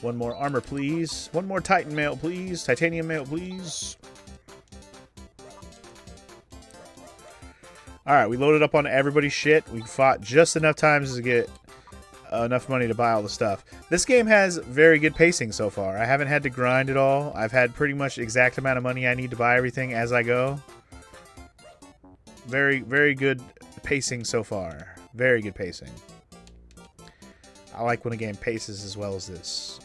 One more armor, please. One more Titan mail, please. Titanium mail, please. Alright, we loaded up on everybody's shit. We fought just enough times to get enough money to buy all the stuff. This game has very good pacing so far. I haven't had to grind at all. I've had pretty much the exact amount of money I need to buy everything as I go. Very, very good pacing so far. Very good pacing. I like when a game paces as well as this.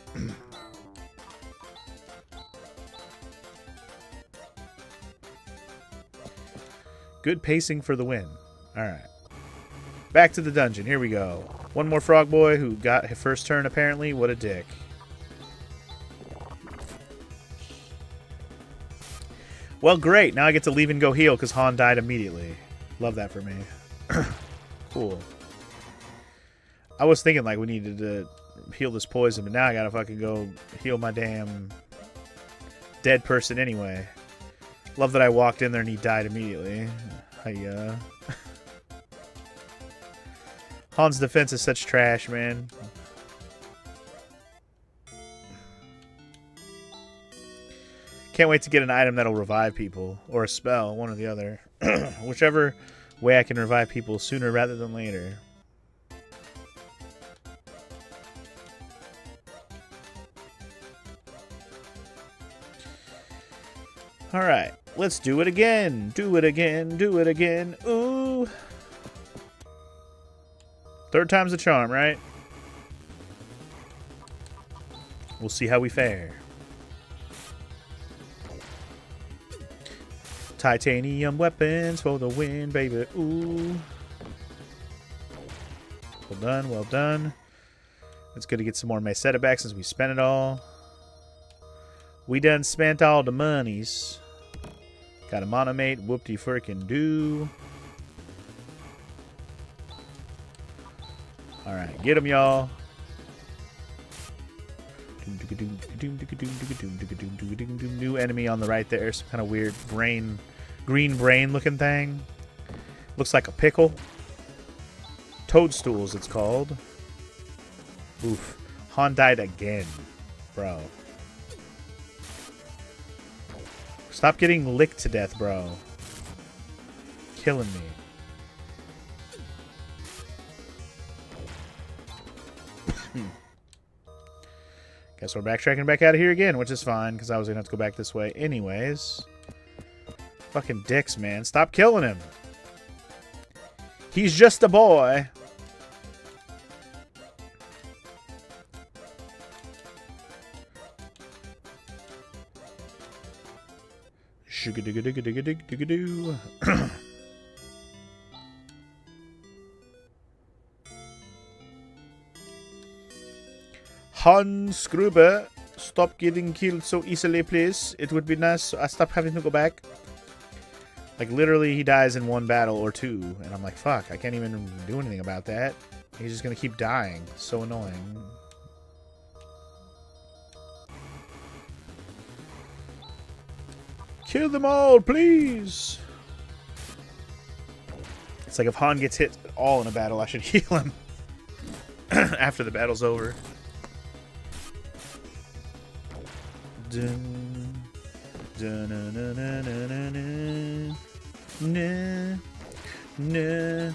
Good pacing for the win. Alright. Back to the dungeon. Here we go. One more frog boy who got his first turn apparently. What a dick. Well, great. Now I get to leave and go heal because Han died immediately. Love that for me. Cool. I was thinking like we needed to heal this poison, but now I gotta fucking go heal my damn dead person anyway. Love that I walked in there and he died immediately. Han's defense is such trash, man. Can't wait to get an item that'll revive people. Or a spell, one or the other. Whichever way I can revive people sooner rather than later. Alright, let's do it again. Do it again, do it again. Ooh. Third time's the charm, right? We'll see how we fare. Titanium weapons for the win, baby. Ooh. Well done, well done. It's good to get some more Meseta back since we spent it all. We done spent all the monies. Got a monomate. Whoop-de-frickin-doo. Alright, get him, y'all. New enemy on the right there. Some kind of weird brain, green brain looking thing. Looks like a pickle. Toadstools, it's called. Oof. Han died again, bro. Stop getting licked to death, bro. Killing me. Guess we're backtracking back out of here again, which is fine, because I was going to have to go back this way anyways. Fucking dicks, man. Stop killing him. He's just a boy. Shugga-digga-digga-digga-digga-digga-doo. Hans Gruber, stop getting killed so easily, please. It would be nice so I stop having to go back. Like, literally, he dies in one battle or two. And I'm like, fuck, I can't even do anything about that. He's just gonna keep dying. So annoying. Kill them all, please! It's like if Han gets hit at all in a battle, I should heal him. After the battle's over. Dun, dun, dun, dun, dun, dun, dun, dun. Nah, nah.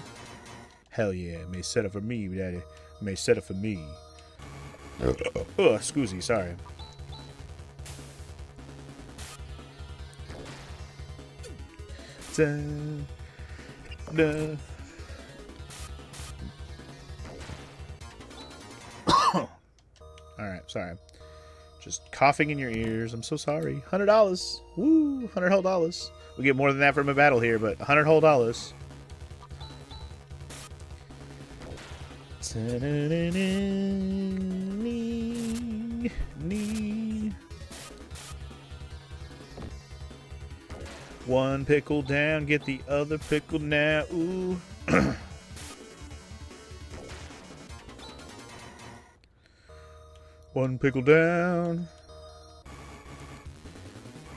Hell yeah, may set up for me, daddy. May set up for me. Scoozy, sorry. Dun, dun. Alright, sorry. Just coughing in your ears. I'm so sorry. $100. Woo! 100 whole dollars. We get more than that from a battle here, but 100 whole dollars. One pickle down, get the other pickle now. Ooh. One pickle down.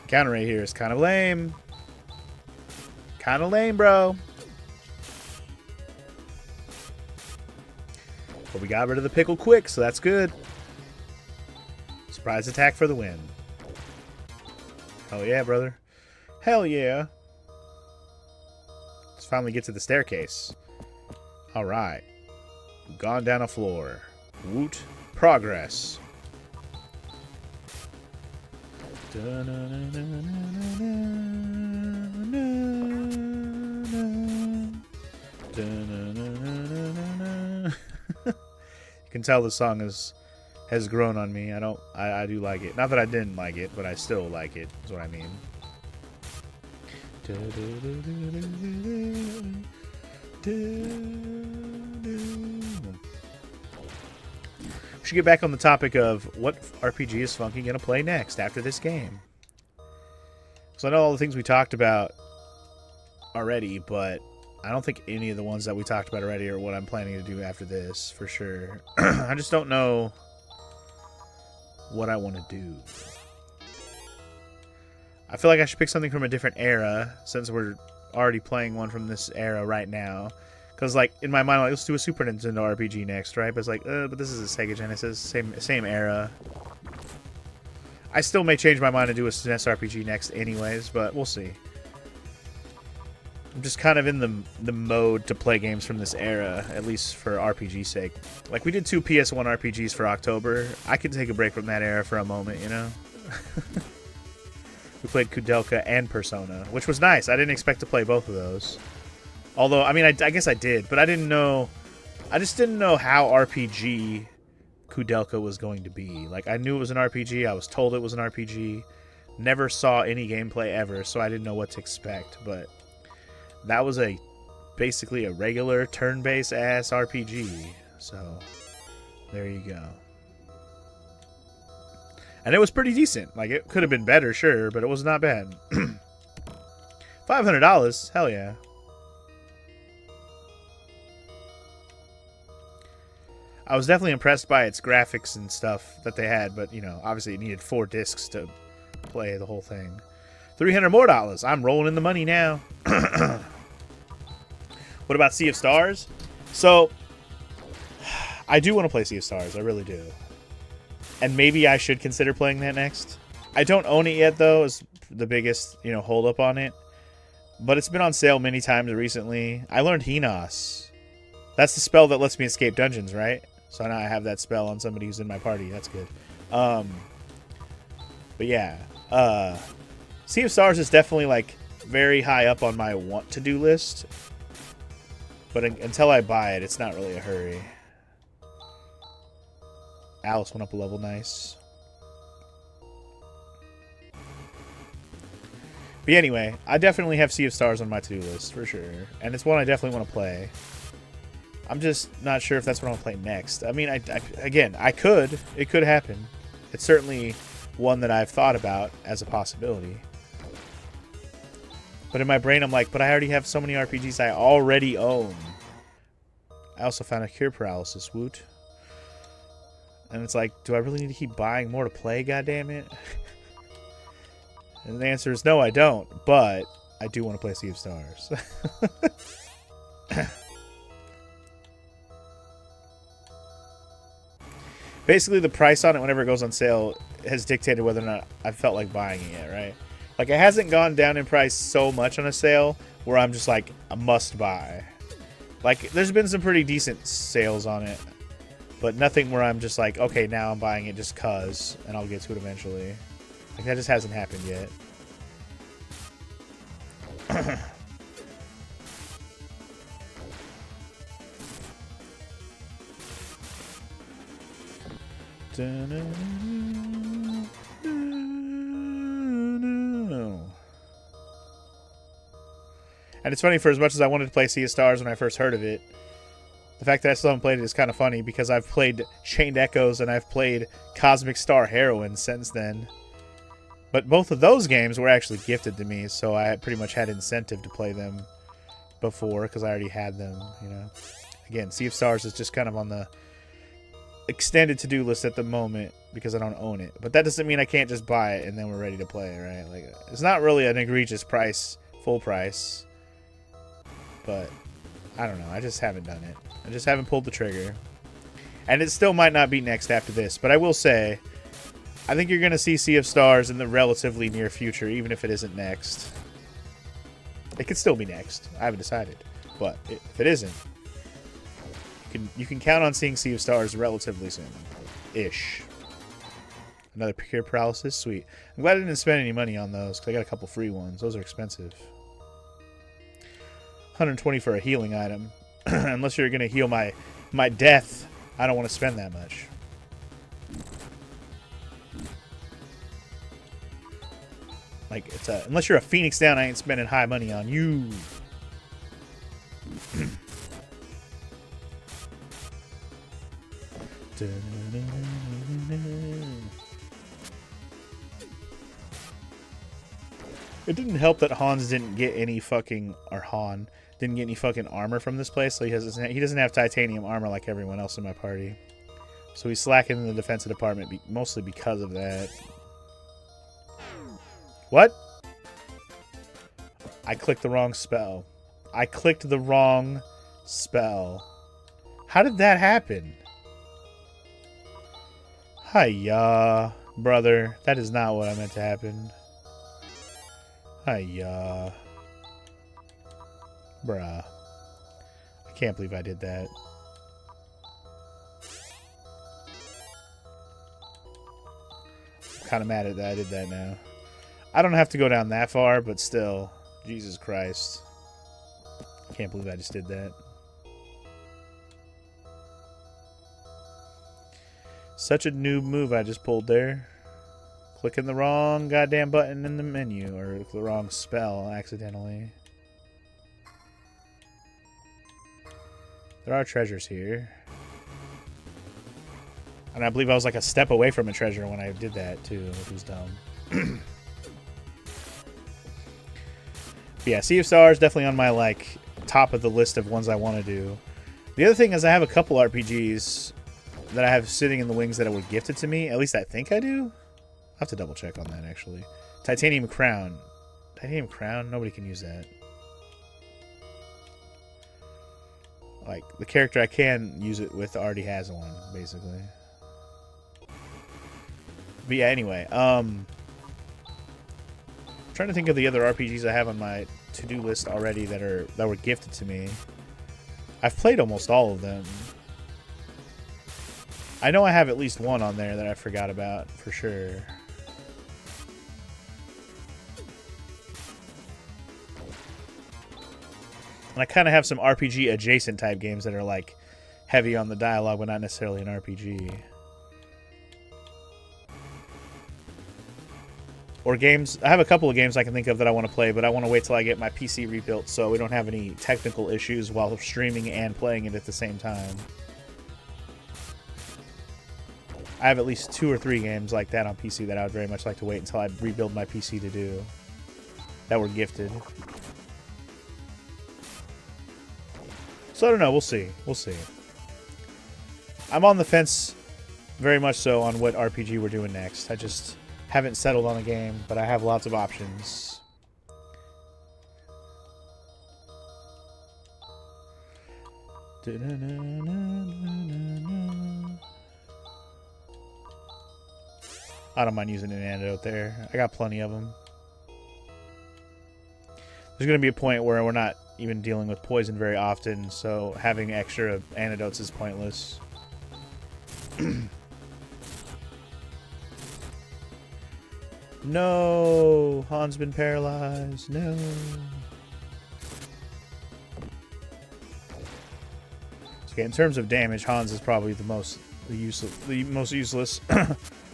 Counter right here is kind of lame. Kind of lame, bro. But we got rid of the pickle quick, so that's good. Surprise attack for the win. Hell yeah, brother. Hell yeah. Let's finally get to the staircase. Alright. Gone down a floor. Woot. Progress. You can tell the song has grown on me. I do like it. Not that I didn't like it, but I still like it, is what I mean. We should get back on the topic of what RPG is Funky going to play next after this game. So I know all the things we talked about already, but I don't think any of the ones that we talked about already are what I'm planning to do after this, for sure. I just don't know what I want to do. I feel like I should pick something from a different era, since we're already playing one from this era right now. Because, like, in my mind, I'm like, let's do a Super Nintendo RPG next, right? But it's like, but this is a Sega Genesis, same era. I still may change my mind and do a SNES RPG next anyways, but we'll see. I'm just kind of in the mode to play games from this era, at least for RPG sake. Like, we did 2 PS1 RPGs for October. I could take a break from that era for a moment, you know? We played Kudelka and Persona, which was nice. I didn't expect to play both of those. Although, I mean, I guess I did, but I didn't know... I just didn't know how RPG Kudelka was going to be. Like, I knew it was an RPG. I was told it was an RPG. Never saw any gameplay ever, so I didn't know what to expect, but... That was basically a regular turn-based ass RPG. So, there you go. And it was pretty decent. Like, it could have been better, sure, but it was not bad. $500? Hell yeah. I was definitely impressed by its graphics and stuff that they had, but, you know, obviously it needed 4 discs to play the whole thing. $300 more. I'm rolling in the money now. What about Sea of Stars? So, I do want to play Sea of Stars. I really do. And maybe I should consider playing that next. I don't own it yet, though, is the biggest, you know, hold up on it. But it's been on sale many times recently. I learned Henos. That's the spell that lets me escape dungeons, right? So now I have that spell on somebody who's in my party. That's good. But yeah. Sea of Stars is definitely, like, very high up on my want-to-do list. But until I buy it, it's not really a hurry. Alice went up a level. Nice. But anyway, I definitely have Sea of Stars on my to-do list, for sure. And it's one I definitely want to play. I'm just not sure if that's what I want to play next. I mean, again, I could. It could happen. It's certainly one that I've thought about as a possibility. But in my brain, I'm like, but I already have so many RPGs I already own. I also found a cure paralysis, woot. And it's like, do I really need to keep buying more to play, goddammit? And the answer is no, I don't. But I do want to play Sea of Stars. Basically, the price on it whenever it goes on sale has dictated whether or not I felt like buying it yet, right? Like, it hasn't gone down in price so much on a sale where I'm just like, a must buy. Like, there's been some pretty decent sales on it. But nothing where I'm just like, okay, now I'm buying it just cuz, and I'll get to it eventually. Like, that just hasn't happened yet. And it's funny, for as much as I wanted to play Sea of Stars when I first heard of it, the fact that I still haven't played it is kind of funny because I've played Chained Echoes and I've played Cosmic Star Heroine since then. But both of those games were actually gifted to me, so I pretty much had incentive to play them before because I already had them, you know. Again, Sea of Stars is just kind of on the extended to-do list at the moment because I don't own it. But that doesn't mean I can't just buy it and then we're ready to play, right? Like, it's not really an egregious price, full price. But I don't know. I just haven't done it. I just haven't pulled the trigger. And it still might not be next after this. But I will say, I think you're going to see Sea of Stars in the relatively near future, even if it isn't next. It could still be next. I haven't decided. But if it isn't, you can count on seeing Sea of Stars relatively soon-ish. Another cure paralysis? Sweet. I'm glad I didn't spend any money on those, because I got a couple free ones. Those are expensive. 120 for a healing item. Unless you're going to heal my death, I don't want to spend that much. Like, it's unless you're a Phoenix down, I ain't spending high money on you. It didn't help that Hans didn't get any fucking, or Han didn't get any fucking armor from this place, so he doesn't have titanium armor like everyone else in my party. So he's slacking in the defensive department mostly because of that. What? I clicked the wrong spell. I clicked the wrong spell. How did that happen? Hiya, brother. That is not what I meant to happen. Hiya. Bruh. I can't believe I did that. I'm kind of mad at that I did that now. I don't have to go down that far, but still. Jesus Christ. I can't believe I just did that. Such a noob move I just pulled there. Clicking the wrong goddamn button in the menu, or the wrong spell accidentally. There are treasures here. And I believe I was like a step away from a treasure when I did that too, which was dumb. But yeah, Sea of Stars definitely on my like top of the list of ones I want to do. The other thing is I have a couple RPGs that I have sitting in the wings that were gifted to me. At least I think I do. I'll have to double check on that actually. Titanium Crown. Titanium Crown? Nobody can use that. Like, the character I can use it with already has one, basically. But yeah, anyway. I'm trying to think of the other RPGs I have on my to-do list already that were gifted to me. I've played almost all of them. I know I have at least one on there that I forgot about, for sure. And I kind of have some RPG adjacent type games that are like heavy on the dialogue, but not necessarily an RPG. Or games. I have a couple of games I can think of that I want to play, but I want to wait till I get my PC rebuilt so we don't have any technical issues while streaming and playing it at the same time. I have at least 2 or 3 games like that on PC that I would very much like to wait until I rebuild my PC to do. That were gifted. So I don't know. We'll see. We'll see. I'm on the fence very much so on what RPG we're doing next. I just haven't settled on a game, but I have lots of options. I don't mind using an antidote there. I got plenty of them. There's going to be a point where we're not even dealing with poison very often, so having extra antidotes is pointless. No! Han's been paralyzed. No! Okay, in terms of damage, Hans is probably the most useless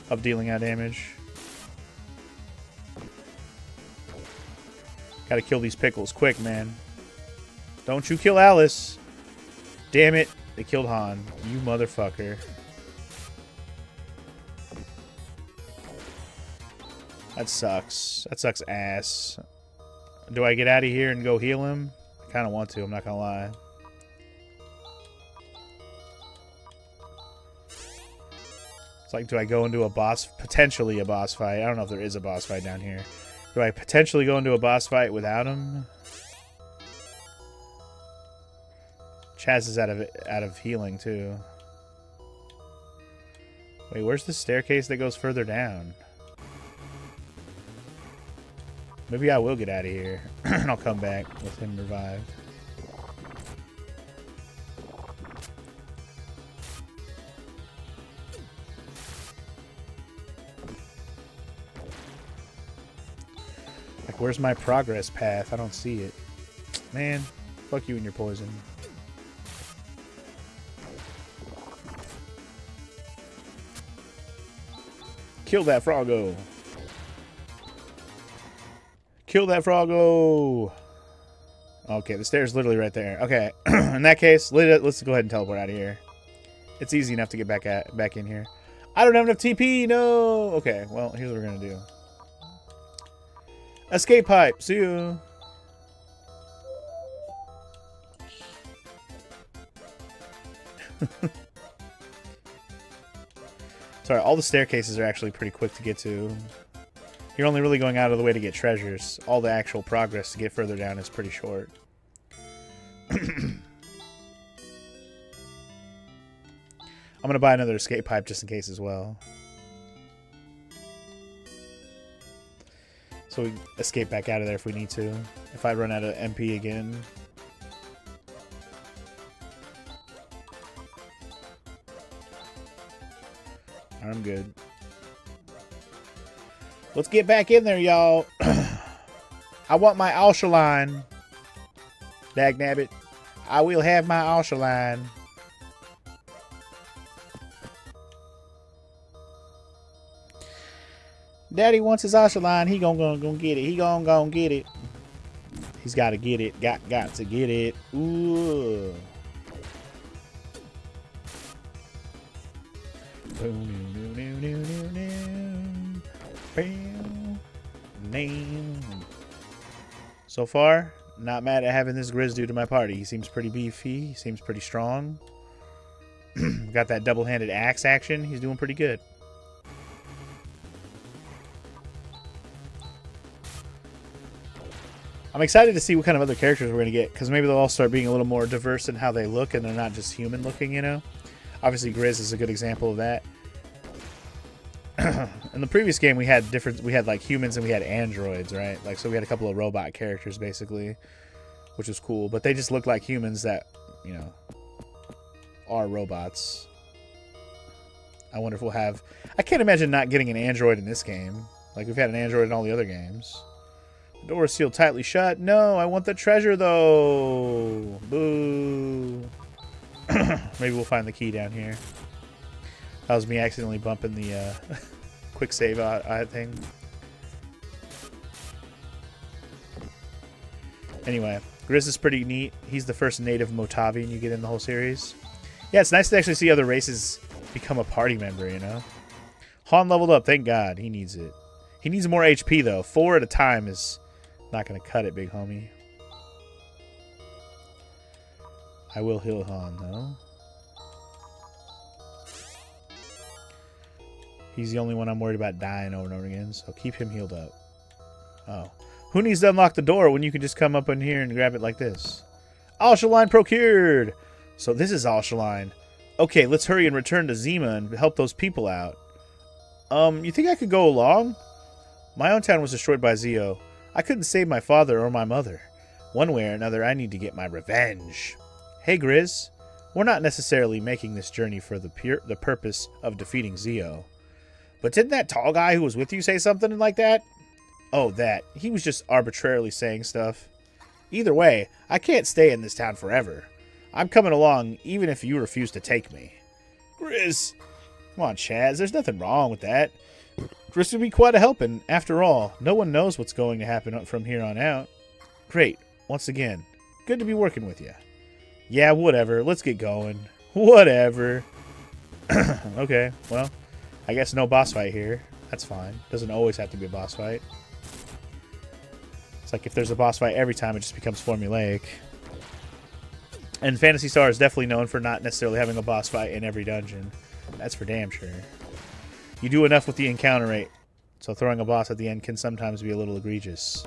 of dealing out damage. Gotta kill these pickles quick, man. Don't you kill Alice. Damn it. They killed Han. You motherfucker. That sucks. That sucks ass. Do I get out of here and go heal him? I kind of want to, I'm not gonna lie. It's like, do I go into a boss, potentially a boss fight? I don't know if there is a boss fight down here. Do I potentially go into a boss fight without him? Chaz is out of healing too. Wait, where's the staircase that goes further down? Maybe I will get out of here and I'll come back with him revived. Like, where's my progress path? I don't see it. Man, fuck you and your poison. Kill that froggo. Kill that froggo. Okay, the stairs literally right there. Okay, in that case, let's go ahead and teleport out of here. It's easy enough to get back in here. I don't have enough TP. No. Okay, well, here's what we're gonna do. Escape pipe. See you. Sorry, all the staircases are actually pretty quick to get to. You're only really going out of the way to get treasures. All the actual progress to get further down is pretty short. I'm going to buy another escape pipe just in case as well. So we escape back out of there if we need to. If I run out of MP again. I'm good. Let's get back in there, y'all. I want my ALSHLINE. Dagnabbit. I will have my ALSHLINE. Daddy wants his ALSHLINE. He gonna get it. He gonna get it. He's got to get it. Got to get it. Ooh. So far, not mad at having this Grizz dude in my party. He seems pretty beefy. He seems pretty strong. Got that double-handed axe action. He's doing pretty good. I'm excited to see what kind of other characters we're going to get, because maybe they'll all start being a little more diverse in how they look, and they're not just human-looking, you know? Obviously, Grizz is a good example of that. In the previous game, we had like humans and we had androids, right? Like, so we had a couple of robot characters, basically, which was cool. But they just look like humans that, you know, are robots. I wonder if we'll have... I can't imagine not getting an android in this game. Like, we've had an android in all the other games. The door is sealed tightly shut. No, I want the treasure, though. Boo. Maybe we'll find the key down here. That was me accidentally bumping the quick save thing. Anyway, Grizz is pretty neat. He's the first native Motavian you get in the whole series. Yeah, it's nice to actually see other races become a party member, you know? Han leveled up, thank God. He needs it. He needs more HP, though. 4 at a time is not going to cut it, big homie. I will heal Han, though. He's the only one I'm worried about dying over and over again, so keep him healed up. Oh. Who needs to unlock the door when you can just come up in here and grab it like this? ALSHLINE procured! So this is ALSHLINE. Okay, let's hurry and return to Zima and help those people out. You think I could go along? My own town was destroyed by Zio. I couldn't save my father or my mother. One way or another, I need to get my revenge. Hey, Grizz. We're not necessarily making this journey for the purpose of defeating Zio. But didn't that tall guy who was with you say something like that? Oh, that. He was just arbitrarily saying stuff. Either way, I can't stay in this town forever. I'm coming along, even if you refuse to take me. Grizz! Come on, Chaz. There's nothing wrong with that. Grizz would be quite a helping. After all, no one knows what's going to happen from here on out. Great. Once again, good to be working with you. Yeah, whatever. Let's get going. Whatever. Okay, well... I guess no boss fight here. That's fine. Doesn't always have to be a boss fight. It's like if there's a boss fight every time, it just becomes formulaic. And Phantasy Star is definitely known for not necessarily having a boss fight in every dungeon. That's for damn sure. You do enough with the encounter rate, so throwing a boss at the end can sometimes be a little egregious.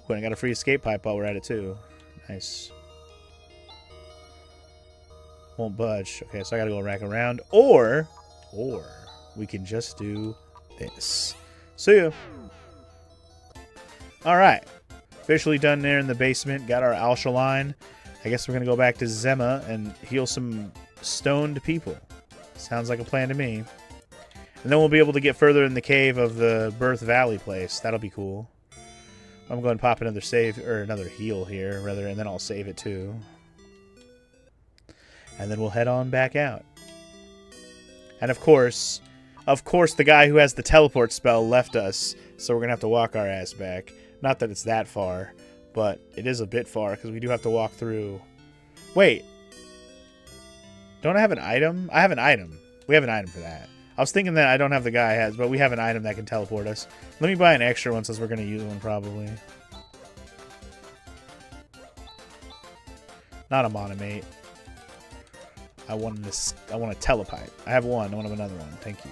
Cool, I got a free escape pipe while we're at it too. Nice. Won't budge. Okay, so I gotta go rack around. Or we can just do this. See ya. Alright. Officially done there in the basement. Got our ALSHLINE. I guess we're going to go back to Zema and heal some stoned people. Sounds like a plan to me. And then we'll be able to get further in the cave of the Birth Valley place. That'll be cool. I'm going to pop another save, or another heal here, rather, and then I'll save it too. And then we'll head on back out. And of course, the guy who has the teleport spell left us, so we're going to have to walk our ass back. Not that it's that far, but it is a bit far, because we do have to walk through... Wait. Don't I have an item? I have an item. We have an item for that. I was thinking that I don't have the guy has, but we have an item that can teleport us. Let me buy an extra one, since we're going to use one, probably. Not a monomate. I want a telepipe. I have one. I want another one. Thank you.